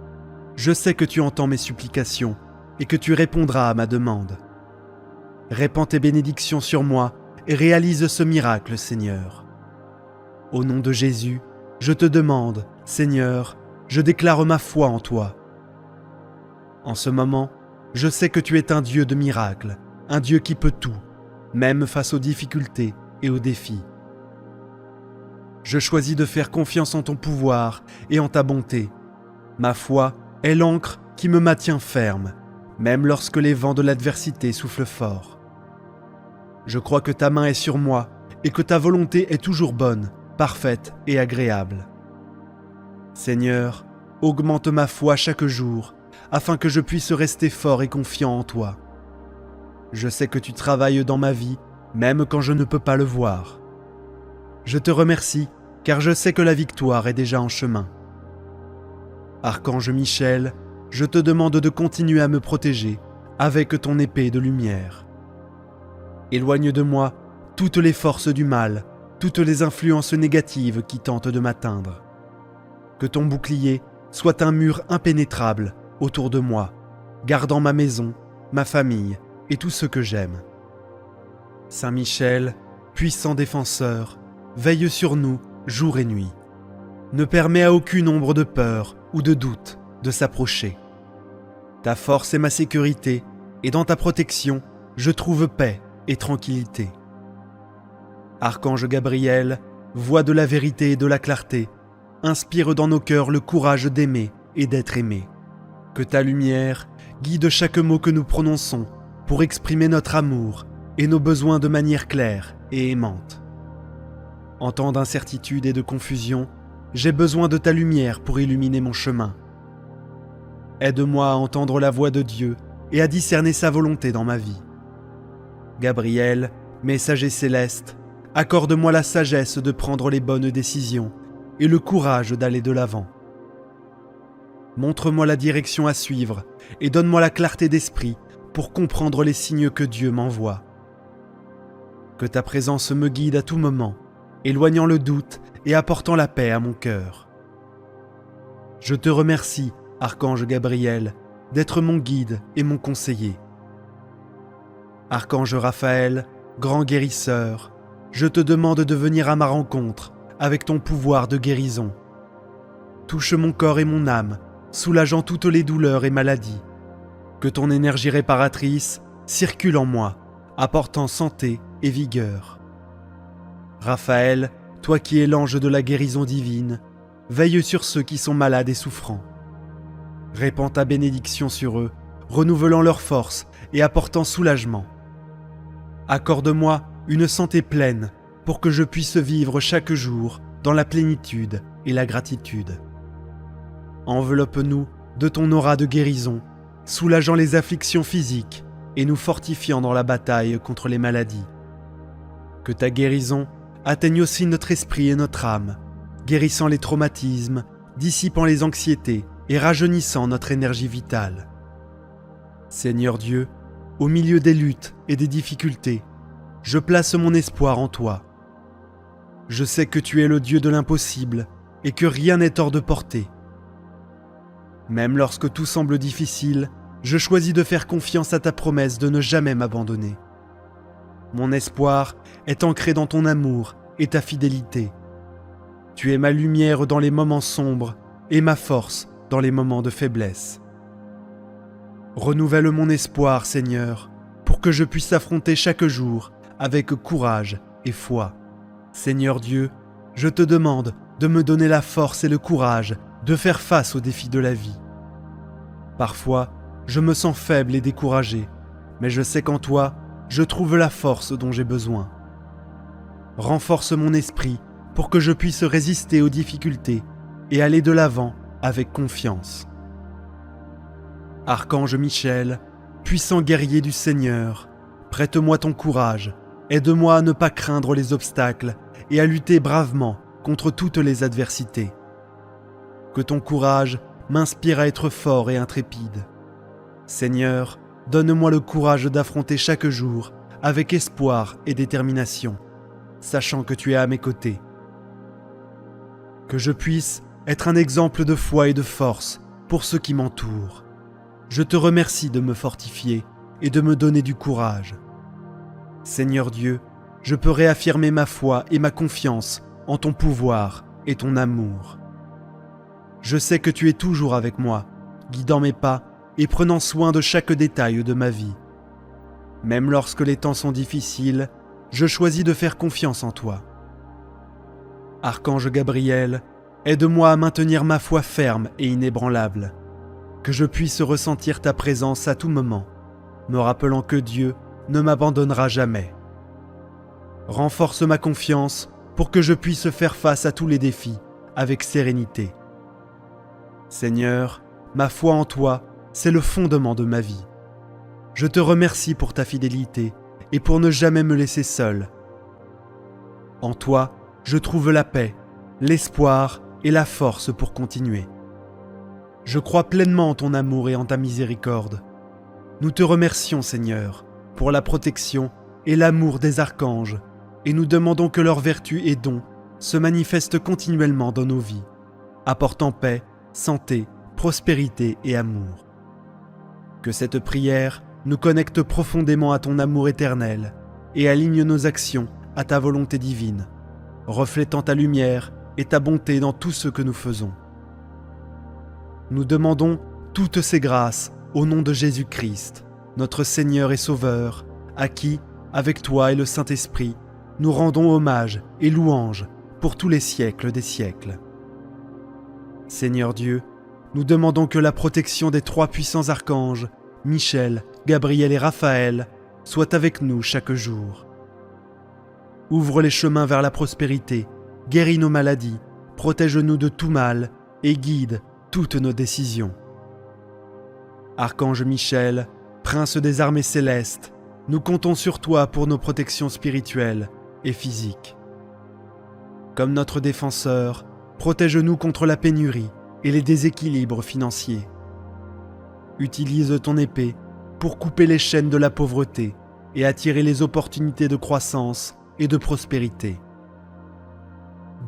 Je sais que tu entends mes supplications et que tu répondras à ma demande. Répands tes bénédictions sur moi et réalise ce miracle, Seigneur. Au nom de Jésus, je te demande, Seigneur, je déclare ma foi en toi. En ce moment, je sais que tu es un Dieu de miracles, un Dieu qui peut tout, même face aux difficultés et aux défis. Je choisis de faire confiance en ton pouvoir et en ta bonté. Ma foi est l'ancre qui me maintient ferme, même lorsque les vents de l'adversité soufflent fort. Je crois que ta main est sur moi et que ta volonté est toujours bonne, parfaite et agréable. Seigneur, augmente ma foi chaque jour, afin que je puisse rester fort et confiant en toi. Je sais que tu travailles dans ma vie, même quand je ne peux pas le voir. Je te remercie, car je sais que la victoire est déjà en chemin. Archange Michel, je te demande de continuer à me protéger avec ton épée de lumière. Éloigne de moi toutes les forces du mal, toutes les influences négatives qui tentent de m'atteindre. Que ton bouclier soit un mur impénétrable autour de moi, gardant ma maison, ma famille et tout ce que j'aime. Saint Michel, puissant défenseur, veille sur nous jour et nuit. Ne permets à aucune ombre de peur ou de doute de s'approcher. Ta force est ma sécurité, et dans ta protection, je trouve paix et tranquillité. Archange Gabriel, voix de la vérité et de la clarté, inspire dans nos cœurs le courage d'aimer et d'être aimé. Que ta lumière guide chaque mot que nous prononçons pour exprimer notre amour et nos besoins de manière claire et aimante. En temps d'incertitude et de confusion, j'ai besoin de ta lumière pour illuminer mon chemin. Aide-moi à entendre la voix de Dieu et à discerner sa volonté dans ma vie. Gabriel, messager céleste, accorde-moi la sagesse de prendre les bonnes décisions et le courage d'aller de l'avant. Montre-moi la direction à suivre et donne-moi la clarté d'esprit pour comprendre les signes que Dieu m'envoie. Que ta présence me guide à tout moment, éloignant le doute et apportant la paix à mon cœur. Je te remercie, Archange Gabriel, d'être mon guide et mon conseiller. Archange Raphaël, grand guérisseur, je te demande de venir à ma rencontre avec ton pouvoir de guérison. Touche mon corps et mon âme, soulageant toutes les douleurs et maladies. Que ton énergie réparatrice circule en moi, apportant santé et vigueur. Raphaël, toi qui es l'ange de la guérison divine, veille sur ceux qui sont malades et souffrants. Répands ta bénédiction sur eux, renouvelant leur force et apportant soulagement. Accorde-moi une santé pleine pour que je puisse vivre chaque jour dans la plénitude et la gratitude. Enveloppe-nous de ton aura de guérison, soulageant les afflictions physiques et nous fortifiant dans la bataille contre les maladies. Que ta guérison atteigne aussi notre esprit et notre âme, guérissant les traumatismes, dissipant les anxiétés et rajeunissant notre énergie vitale. Seigneur Dieu, au milieu des luttes et des difficultés, je place mon espoir en toi. Je sais que tu es le Dieu de l'impossible et que rien n'est hors de portée. Même lorsque tout semble difficile, je choisis de faire confiance à ta promesse de ne jamais m'abandonner. Mon espoir est ancré dans ton amour et ta fidélité. Tu es ma lumière dans les moments sombres et ma force dans les moments de faiblesse. Renouvelle mon espoir, Seigneur, pour que je puisse affronter chaque jour avec courage et foi. Seigneur Dieu, je te demande de me donner la force et le courage de faire face aux défis de la vie. Parfois, je me sens faible et découragé, mais je sais qu'en toi, je trouve la force dont j'ai besoin. Renforce mon esprit pour que je puisse résister aux difficultés et aller de l'avant avec confiance. Archange Michel, puissant guerrier du Seigneur, prête-moi ton courage, aide-moi à ne pas craindre les obstacles et à lutter bravement contre toutes les adversités. Que ton courage m'inspire à être fort et intrépide. Seigneur, donne-moi le courage d'affronter chaque jour avec espoir et détermination, sachant que tu es à mes côtés. Que je puisse être un exemple de foi et de force pour ceux qui m'entourent. Je te remercie de me fortifier et de me donner du courage. Seigneur Dieu, je peux réaffirmer ma foi et ma confiance en ton pouvoir et ton amour. Je sais que tu es toujours avec moi, guidant mes pas et prenant soin de chaque détail de ma vie. Même lorsque les temps sont difficiles, je choisis de faire confiance en toi. Archange Gabriel, aide-moi à maintenir ma foi ferme et inébranlable, que je puisse ressentir ta présence à tout moment, me rappelant que Dieu ne m'abandonnera jamais. Renforce ma confiance pour que je puisse faire face à tous les défis avec sérénité. Seigneur, ma foi en toi, c'est le fondement de ma vie. Je te remercie pour ta fidélité et pour ne jamais me laisser seul. En toi, je trouve la paix, l'espoir et la force pour continuer. Je crois pleinement en ton amour et en ta miséricorde. Nous te remercions, Seigneur, pour la protection et l'amour des archanges, et nous demandons que leurs vertus et dons se manifestent continuellement dans nos vies, apportant paix, santé, prospérité et amour. Que cette prière nous connecte profondément à ton amour éternel et aligne nos actions à ta volonté divine, reflétant ta lumière et ta bonté dans tout ce que nous faisons. Nous demandons toutes ces grâces au nom de Jésus-Christ, notre Seigneur et Sauveur, à qui, avec toi et le Saint-Esprit, nous rendons hommage et louange pour tous les siècles des siècles. Seigneur Dieu, nous demandons que la protection des trois puissants archanges, Michel, Gabriel et Raphaël, soit avec nous chaque jour. ouvre les chemins vers la prospérité, guéris nos maladies, protège-nous de tout mal et guide toutes nos décisions. Archange Michel, prince des armées célestes, nous comptons sur toi pour nos protections spirituelles et physiques. Comme notre défenseur, protège-nous contre la pénurie et les déséquilibres financiers. Utilise ton épée pour couper les chaînes de la pauvreté et attirer les opportunités de croissance et de prospérité.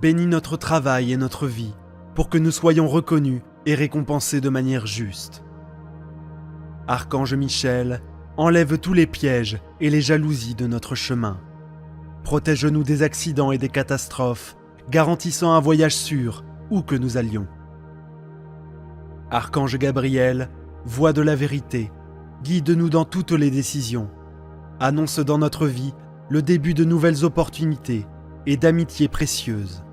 Bénis notre travail et notre vie pour que nous soyons reconnus et récompensés de manière juste. Archange Michel, enlève tous les pièges et les jalousies de notre chemin. Protège-nous des accidents et des catastrophes, garantissant un voyage sûr où que nous allions. Archange Gabriel, voix de la vérité, guide-nous dans toutes les décisions. Annonce dans notre vie le début de nouvelles opportunités et d'amitiés précieuses.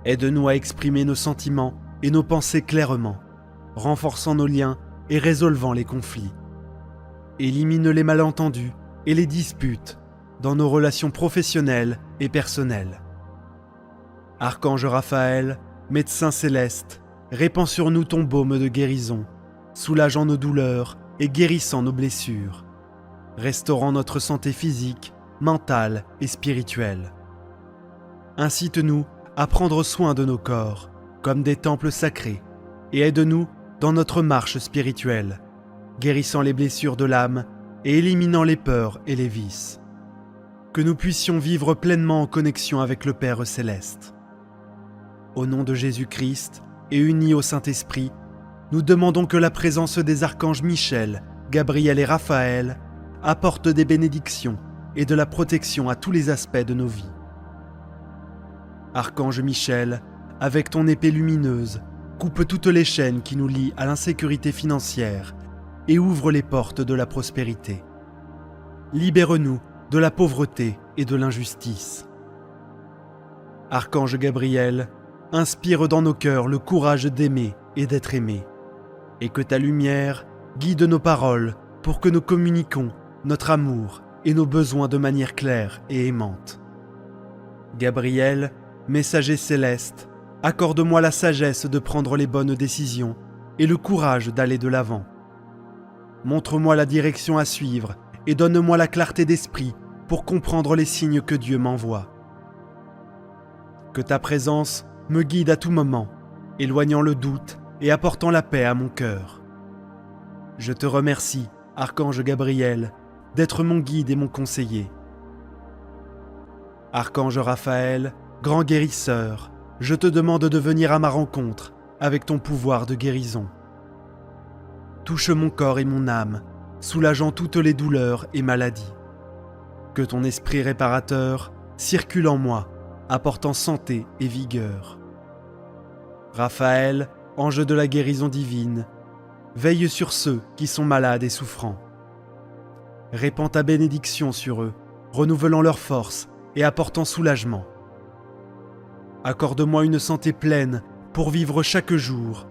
Aide-nous à exprimer nos sentiments et nos pensées clairement, renforçant nos liens et résolvant les conflits. Élimine les malentendus et les disputes dans nos relations professionnelles et personnelles. Archange Raphaël, médecin céleste, répands sur nous ton baume de guérison, soulageant nos douleurs et guérissant nos blessures, restaurant notre santé physique, mentale et spirituelle. Incite-nous à prendre soin de nos corps, comme des temples sacrés, et aide-nous dans notre marche spirituelle, guérissant les blessures de l'âme et éliminant les peurs et les vices. Que nous puissions vivre pleinement en connexion avec le Père Céleste. Au nom de Jésus-Christ et unis au Saint-Esprit, nous demandons que la présence des archanges Michel, Gabriel et Raphaël apporte des bénédictions et de la protection à tous les aspects de nos vies. Archange Michel, avec ton épée lumineuse, coupe toutes les chaînes qui nous lient à l'insécurité financière et ouvre les portes de la prospérité. Libère-nous de la pauvreté et de l'injustice. Archange Gabriel, inspire dans nos cœurs le courage d'aimer et d'être aimé, et que ta lumière guide nos paroles pour que nous communiquions notre amour et nos besoins de manière claire et aimante. Gabriel, messager céleste, accorde-moi la sagesse de prendre les bonnes décisions et le courage d'aller de l'avant. Montre-moi la direction à suivre et donne-moi la clarté d'esprit pour comprendre les signes que Dieu m'envoie. Que ta présence me guide à tout moment, éloignant le doute et apportant la paix à mon cœur. Je te remercie, Archange Gabriel, d'être mon guide et mon conseiller. Archange Raphaël, grand guérisseur, je te demande de venir à ma rencontre avec ton pouvoir de guérison. Touche mon corps et mon âme, soulageant toutes les douleurs et maladies. Que ton esprit réparateur circule en moi, apportant santé et vigueur. Raphaël, ange de la guérison divine, veille sur ceux qui sont malades et souffrants. Répands ta bénédiction sur eux, renouvelant leur force et apportant soulagement. Accorde-moi une santé pleine pour vivre chaque jour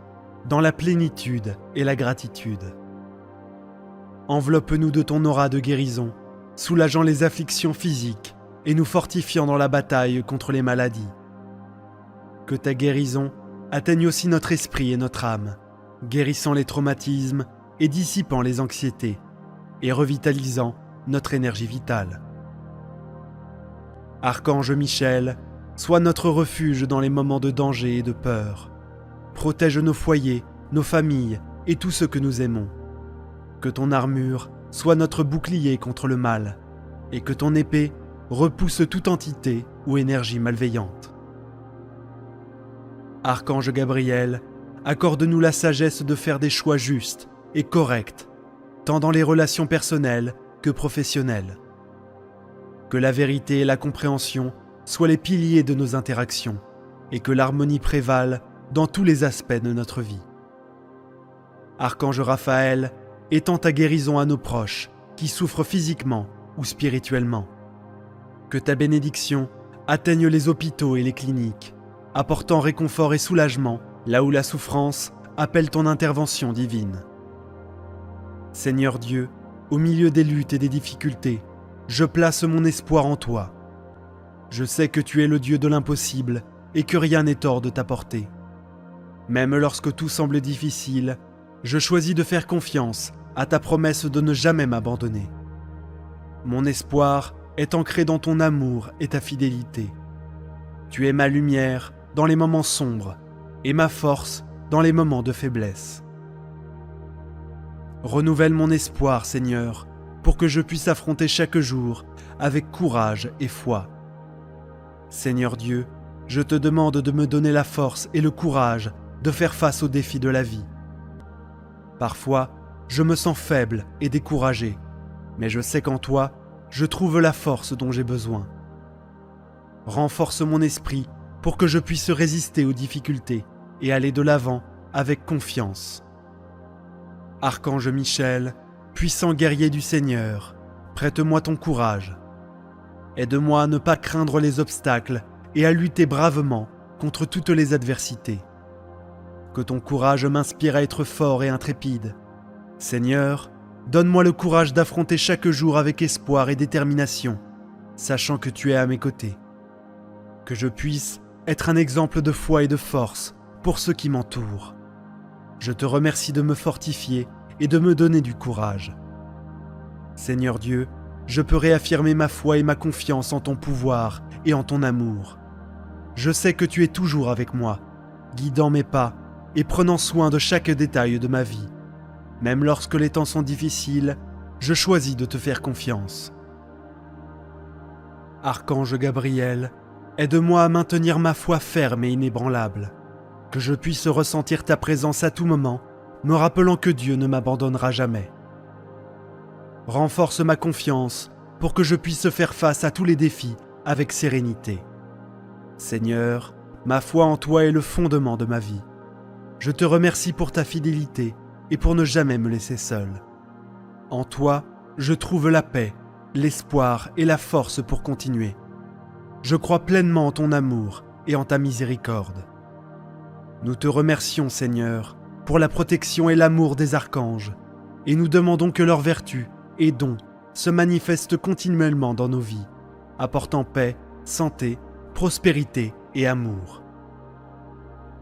dans la plénitude et la gratitude. Enveloppe-nous de ton aura de guérison, soulageant les afflictions physiques et nous fortifiant dans la bataille contre les maladies. Que ta guérison atteigne aussi notre esprit et notre âme, guérissant les traumatismes et dissipant les anxiétés, et revitalisant notre énergie vitale. Archange Michel, sois notre refuge dans les moments de danger et de peur. Protège nos foyers, nos familles et tout ce que nous aimons. Que ton armure soit notre bouclier contre le mal, et que ton épée repousse toute entité ou énergie malveillante. Archange Gabriel, accorde-nous la sagesse de faire des choix justes et corrects, tant dans les relations personnelles que professionnelles. Que la vérité et la compréhension soient les piliers de nos interactions, et que l'harmonie prévale dans tous les aspects de notre vie. Archange Raphaël, étends ta guérison à nos proches qui souffrent physiquement ou spirituellement. Que ta bénédiction atteigne les hôpitaux et les cliniques, apportant réconfort et soulagement là où la souffrance appelle ton intervention divine. Seigneur Dieu, au milieu des luttes et des difficultés, je place mon espoir en toi. Je sais que tu es le Dieu de l'impossible et que rien n'est hors de ta portée. Même lorsque tout semble difficile, je choisis de faire confiance à ta promesse de ne jamais m'abandonner. Mon espoir est ancré dans ton amour et ta fidélité. Tu es ma lumière dans les moments sombres et ma force dans les moments de faiblesse. Renouvelle mon espoir, Seigneur, pour que je puisse affronter chaque jour avec courage et foi. Seigneur Dieu, je te demande de me donner la force et le courage de faire face aux défis de la vie. Parfois, je me sens faible et découragé, mais je sais qu'en toi, je trouve la force dont j'ai besoin. Renforce mon esprit pour que je puisse résister aux difficultés et aller de l'avant avec confiance. Archange Michel, puissant guerrier du Seigneur, prête-moi ton courage. Aide-moi à ne pas craindre les obstacles et à lutter bravement contre toutes les adversités. Que ton courage m'inspire à être fort et intrépide. Seigneur, donne-moi le courage d'affronter chaque jour avec espoir et détermination, sachant que tu es à mes côtés. Que je puisse être un exemple de foi et de force pour ceux qui m'entourent. Je te remercie de me fortifier et de me donner du courage. Seigneur Dieu, je peux réaffirmer ma foi et ma confiance en ton pouvoir et en ton amour. Je sais que tu es toujours avec moi, guidant mes pas et prenant soin de chaque détail de ma vie. Même lorsque les temps sont difficiles, je choisis de te faire confiance. Archange Gabriel, aide-moi à maintenir ma foi ferme et inébranlable, que je puisse ressentir ta présence à tout moment, me rappelant que Dieu ne m'abandonnera jamais. Renforce ma confiance pour que je puisse faire face à tous les défis avec sérénité. Seigneur, ma foi en toi est le fondement de ma vie. Je te remercie pour ta fidélité et pour ne jamais me laisser seul. En toi, je trouve la paix, l'espoir et la force pour continuer. Je crois pleinement en ton amour et en ta miséricorde. Nous te remercions, Seigneur, pour la protection et l'amour des archanges, et nous demandons que leurs vertus et dons se manifestent continuellement dans nos vies, apportant paix, santé, prospérité et amour.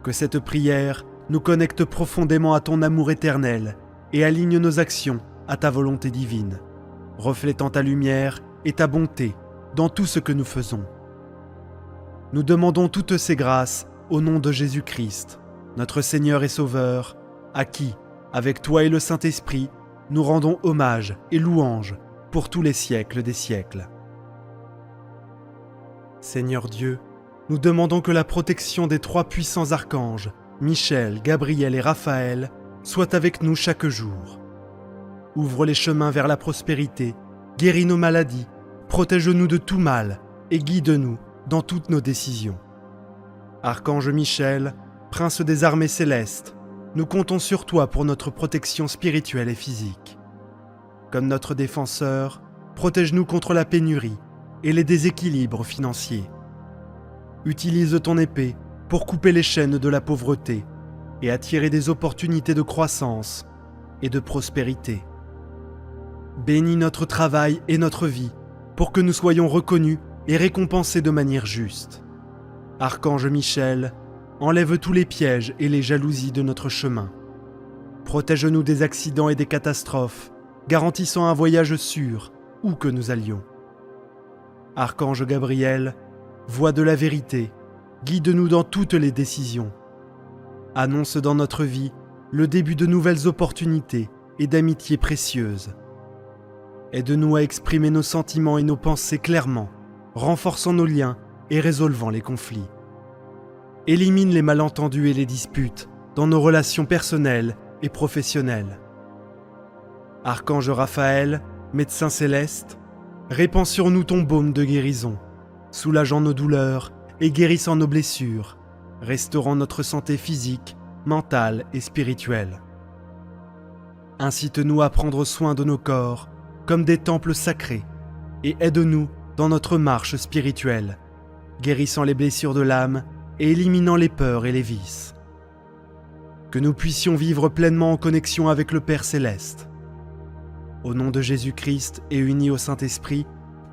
Que cette prière nous connecte profondément à ton amour éternel et aligne nos actions à ta volonté divine, reflétant ta lumière et ta bonté dans tout ce que nous faisons. Nous demandons toutes ces grâces au nom de Jésus-Christ, notre Seigneur et Sauveur, à qui, avec toi et le Saint-Esprit, nous rendons hommage et louange pour tous les siècles des siècles. Seigneur Dieu, nous demandons que la protection des trois puissants archanges, Michel, Gabriel et Raphaël, soit avec nous chaque jour. Ouvre les chemins vers la prospérité, guéris nos maladies, protège-nous de tout mal et guide-nous dans toutes nos décisions. Archange Michel, prince des armées célestes, nous comptons sur toi pour notre protection spirituelle et physique. Comme notre défenseur, protège-nous contre la pénurie et les déséquilibres financiers. Utilise ton épée pour couper les chaînes de la pauvreté et attirer des opportunités de croissance et de prospérité. Bénis notre travail et notre vie pour que nous soyons reconnus et récompensés de manière juste. Archange Michel, enlève tous les pièges et les jalousies de notre chemin. Protège-nous des accidents et des catastrophes, garantissant un voyage sûr où que nous allions. Archange Gabriel, voix de la vérité, guide-nous dans toutes les décisions. Annonce dans notre vie le début de nouvelles opportunités et d'amitiés précieuses. Aide-nous à exprimer nos sentiments et nos pensées clairement, renforçant nos liens et résolvant les conflits. Élimine les malentendus et les disputes dans nos relations personnelles et professionnelles. Archange Raphaël, médecin céleste, répands sur nous ton baume de guérison, soulageant nos douleurs et guérissant nos blessures, restaurant notre santé physique, mentale et spirituelle. Incite-nous à prendre soin de nos corps comme des temples sacrés et aide-nous dans notre marche spirituelle, guérissant les blessures de l'âme et éliminant les peurs et les vices. Que nous puissions vivre pleinement en connexion avec le Père Céleste. Au nom de Jésus-Christ et unis au Saint-Esprit,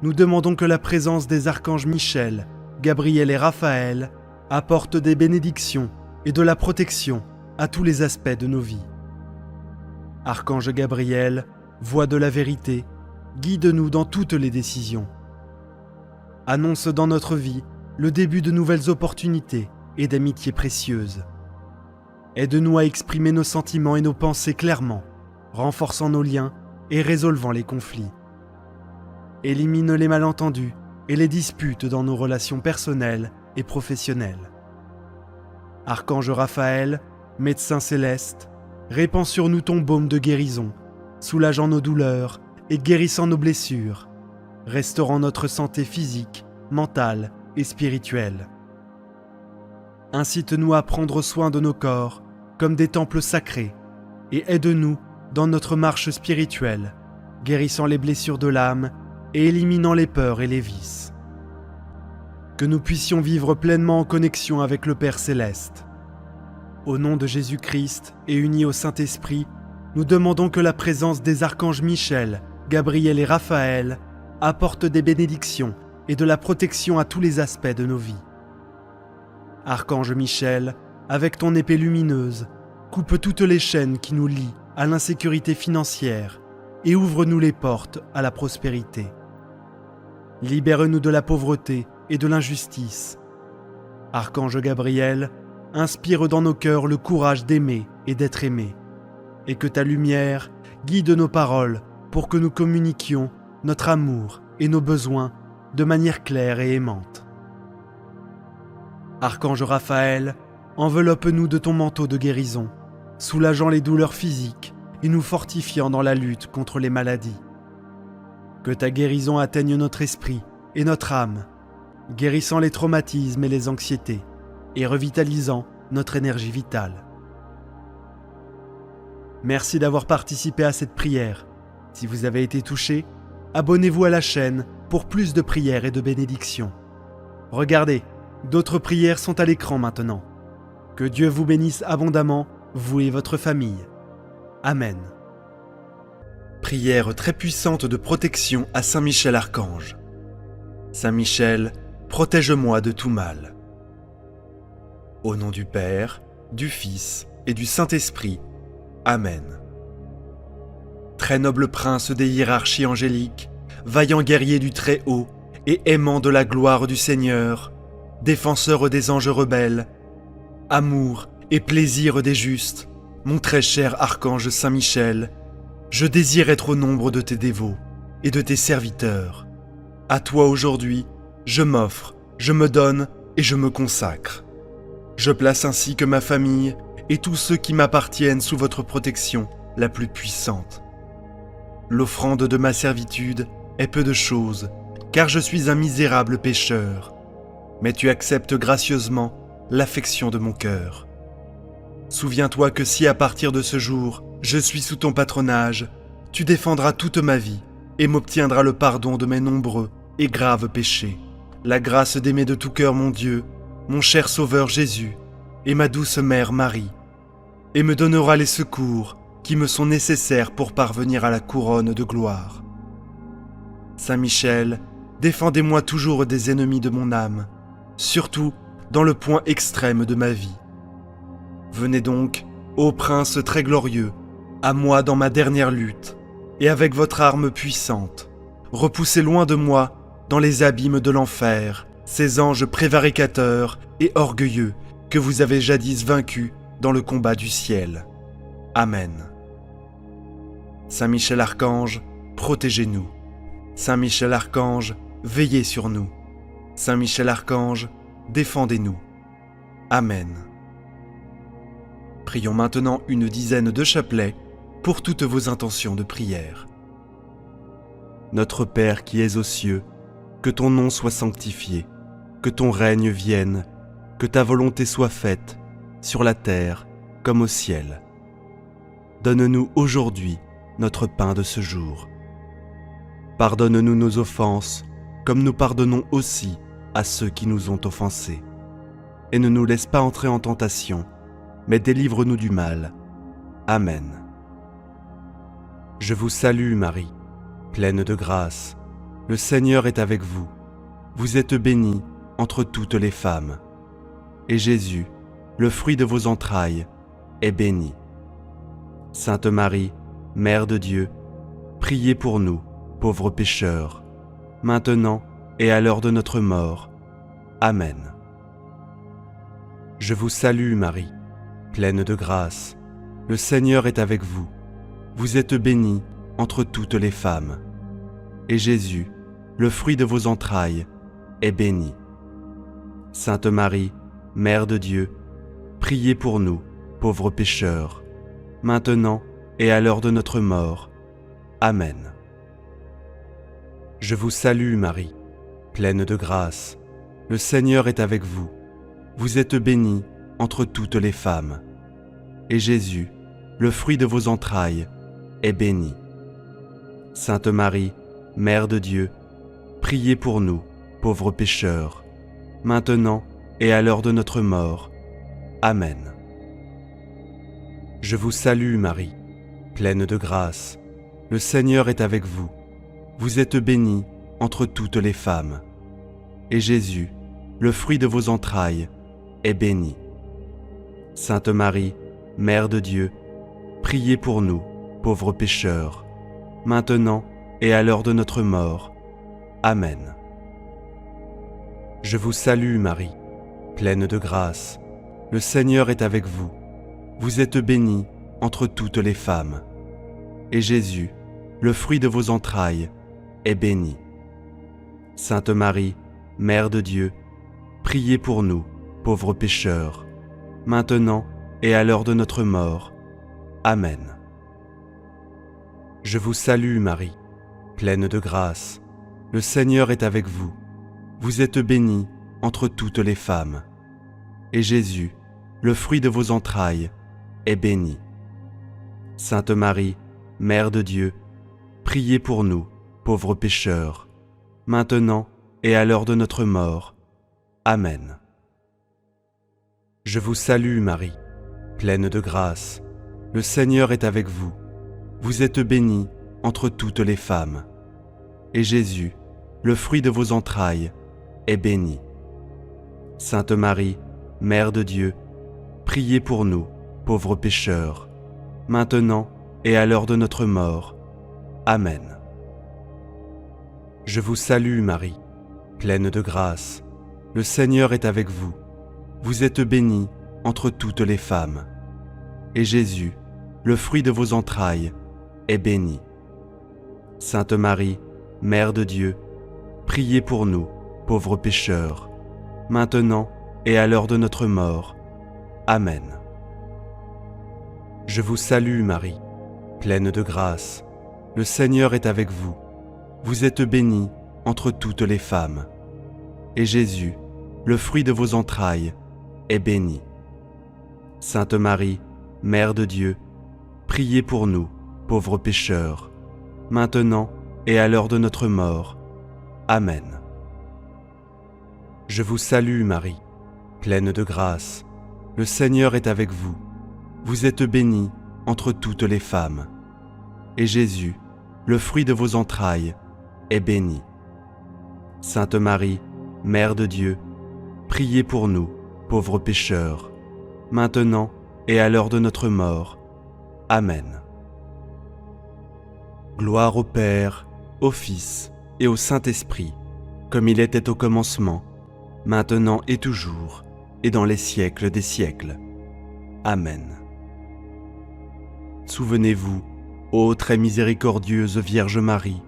nous demandons que la présence des archanges Michel, Gabriel et Raphaël apporte des bénédictions et de la protection à tous les aspects de nos vies. Archange Gabriel, voix de la vérité, guide-nous dans toutes les décisions. Annonce dans notre vie le début de nouvelles opportunités et d'amitiés précieuses. Aide-nous à exprimer nos sentiments et nos pensées clairement, renforçant nos liens et résolvant les conflits. Élimine les malentendus et les disputes dans nos relations personnelles et professionnelles. Archange Raphaël, médecin céleste, répands sur nous ton baume de guérison, soulageant nos douleurs et guérissant nos blessures, restaurant notre santé physique, mentale et spirituelle. Incite-nous à prendre soin de nos corps comme des temples sacrés et aide-nous dans notre marche spirituelle, guérissant les blessures de l'âme et éliminant les peurs et les vices. Que nous puissions vivre pleinement en connexion avec le Père Céleste. Au nom de Jésus-Christ et unis au Saint-Esprit, nous demandons que la présence des archanges Michel, Gabriel et Raphaël apporte des bénédictions et de la protection à tous les aspects de nos vies. Archange Michel, avec ton épée lumineuse, coupe toutes les chaînes qui nous lient à l'insécurité financière et ouvre-nous les portes à la prospérité. Libère-nous de la pauvreté et de l'injustice. Archange Gabriel, inspire dans nos cœurs le courage d'aimer et d'être aimé, et que ta lumière guide nos paroles pour que nous communiquions notre amour et nos besoins de manière claire et aimante. Archange Raphaël, enveloppe-nous de ton manteau de guérison, soulageant les douleurs physiques et nous fortifiant dans la lutte contre les maladies. Que ta guérison atteigne notre esprit et notre âme, guérissant les traumatismes et les anxiétés et revitalisant notre énergie vitale. Merci d'avoir participé à cette prière. Si vous avez été touché, abonnez-vous à la chaîne pour plus de prières et de bénédictions. Regardez, d'autres prières sont à l'écran maintenant. Que Dieu vous bénisse abondamment, vous et votre famille. Amen. Prière très puissante de protection à Saint Michel Archange. Saint Michel, protège-moi de tout mal. Au nom du Père, du Fils et du Saint-Esprit. Amen. Très noble prince des hiérarchies angéliques, vaillant guerrier du Très-Haut et aimant de la gloire du Seigneur, défenseur des anges rebelles, amour et plaisir des justes, mon très cher archange Saint Michel, je désire être au nombre de tes dévots et de tes serviteurs. À toi aujourd'hui, je m'offre, je me donne et je me consacre. Je place ainsi que ma famille et tous ceux qui m'appartiennent sous votre protection la plus puissante. L'offrande de ma servitude est peu de choses, car je suis un misérable pécheur. Mais tu acceptes gracieusement l'affection de mon cœur. Souviens-toi que si à partir de ce jour, je suis sous ton patronage, tu défendras toute ma vie et m'obtiendras le pardon de mes nombreux et graves péchés, la grâce d'aimer de tout cœur mon Dieu, mon cher Sauveur Jésus et ma douce Mère Marie, et me donnera les secours qui me sont nécessaires pour parvenir à la couronne de gloire. Saint Michel, défendez-moi toujours des ennemis de mon âme, surtout dans le point extrême de ma vie. Venez donc, ô prince très glorieux, à moi dans ma dernière lutte, et avec votre arme puissante, repoussez loin de moi, dans les abîmes de l'enfer, ces anges prévaricateurs et orgueilleux que vous avez jadis vaincus dans le combat du ciel. Amen. Saint Michel Archange, protégez-nous. Saint Michel Archange, veillez sur nous. Saint Michel Archange, défendez-nous. Amen. Prions maintenant une dizaine de chapelets pour toutes vos intentions de prière. Notre Père qui es aux cieux, que ton nom soit sanctifié, que ton règne vienne, que ta volonté soit faite, sur la terre comme au ciel. Donne-nous aujourd'hui notre pain de ce jour. Pardonne-nous nos offenses, comme nous pardonnons aussi à ceux qui nous ont offensés. Et ne nous laisse pas entrer en tentation, mais délivre-nous du mal. Amen. Je vous salue Marie, pleine de grâce. Le Seigneur est avec vous. Vous êtes bénie entre toutes les femmes. Et Jésus, le fruit de vos entrailles, est béni. Sainte Marie, Mère de Dieu, priez pour nous, pauvres pécheurs, maintenant et à l'heure de notre mort. Amen. Je vous salue Marie, pleine de grâce. Le Seigneur est avec vous. Vous êtes bénie entre toutes les femmes. Et Jésus, le fruit de vos entrailles, est béni. Sainte Marie, Mère de Dieu, priez pour nous, pauvres pécheurs, maintenant et à l'heure de notre mort. Amen. Je vous salue Marie, pleine de grâce. Le Seigneur est avec vous. Vous êtes bénie entre toutes les femmes. Et Jésus, le fruit de vos entrailles, est béni. Sainte Marie, Mère de Dieu, priez pour nous, pauvres pécheurs, maintenant et à l'heure de notre mort. Amen. Je vous salue Marie, pleine de grâce. Le Seigneur est avec vous. Vous êtes bénie entre toutes les femmes. Et Jésus, le fruit de vos entrailles, est béni. Sainte Marie, Mère de Dieu, priez pour nous, pauvres pécheurs, maintenant et à l'heure de notre mort. Amen. Je vous salue Marie, pleine de grâce. Le Seigneur est avec vous. Vous êtes bénie entre toutes les femmes. Et Jésus, le fruit de vos entrailles, est béni. Sainte Marie, Mère de Dieu, priez pour nous, pauvres pécheurs, maintenant et à l'heure de notre mort. Amen. Je vous salue Marie, pleine de grâce. Le Seigneur est avec vous. Vous êtes bénie entre toutes les femmes. Et Jésus, le fruit de vos entrailles, est béni. Sainte Marie, Mère de Dieu, priez pour nous, pauvres pécheurs, maintenant et à l'heure de notre mort. Amen. Je vous salue Marie, pleine de grâce. Le Seigneur est avec vous. Vous êtes bénie entre toutes les femmes. Et Jésus, le fruit de vos entrailles, est béni. Sainte Marie, Mère de Dieu, priez pour nous, pauvres pécheurs, maintenant et à l'heure de notre mort. Amen. Je vous salue Marie, pleine de grâce. Le Seigneur est avec vous. Vous êtes bénie entre toutes les femmes. Et Jésus, le fruit de vos entrailles, est béni. Sainte Marie, Mère de Dieu, priez pour nous, pauvres pécheurs, maintenant et à l'heure de notre mort. Amen. Je vous salue Marie, pleine de grâce. Le Seigneur est avec vous. Vous êtes bénie entre toutes les femmes. Et Jésus, le fruit de vos entrailles, est béni. Sainte Marie, Mère de Dieu, priez pour nous, pauvres pécheurs, maintenant et à l'heure de notre mort. Amen. Je vous salue Marie, pleine de grâce. Le Seigneur est avec vous. Vous êtes bénie entre toutes les femmes. Et Jésus, le fruit de vos entrailles, est béni. Sainte Marie, Mère de Dieu, priez pour nous, pauvres pécheurs, maintenant et à l'heure de notre mort. Amen. Gloire au Père, au Fils et au Saint-Esprit, comme il était au commencement, maintenant et toujours, et dans les siècles des siècles. Amen. Souvenez-vous, ô très miséricordieuse Vierge Marie,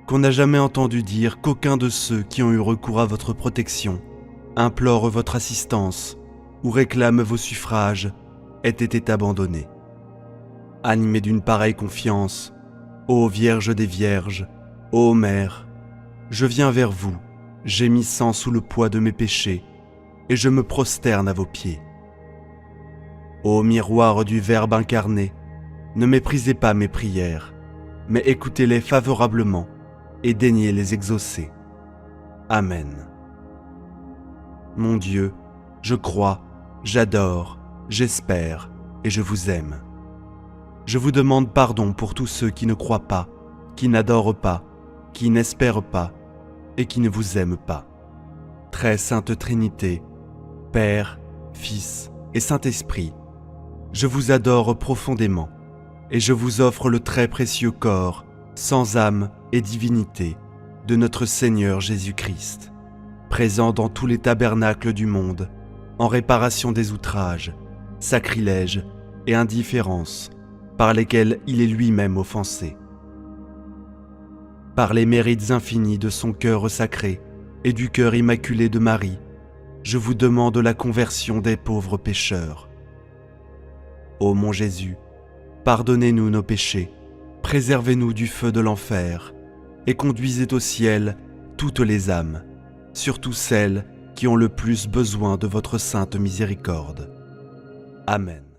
qu'on n'a jamais entendu dire qu'aucun de ceux qui ont eu recours à votre protection, implore votre assistance ou réclame vos suffrages, ait été abandonné. Animé d'une pareille confiance, ô Vierge des Vierges, ô Mère, je viens vers vous, gémissant sous le poids de mes péchés, et je me prosterne à vos pieds. Ô miroir du Verbe incarné, ne méprisez pas mes prières, mais écoutez-les favorablement et daignez les exaucer. Amen. Mon Dieu, je crois, j'adore, j'espère et je vous aime. Je vous demande pardon pour tous ceux qui ne croient pas, qui n'adorent pas, qui n'espèrent pas et qui ne vous aiment pas. Très sainte Trinité, Père, Fils et Saint-Esprit, je vous adore profondément et je vous offre le très précieux corps, sans âme et divinité, de notre Seigneur Jésus-Christ, présent dans tous les tabernacles du monde, en réparation des outrages, sacrilèges et indifférences par lesquels il est lui-même offensé. Par les mérites infinis de son cœur sacré et du cœur immaculé de Marie, je vous demande la conversion des pauvres pécheurs. Ô mon Jésus, pardonnez-nous nos péchés, préservez-nous du feu de l'enfer et conduisez au ciel toutes les âmes, surtout celles qui ont le plus besoin de votre sainte miséricorde. Amen.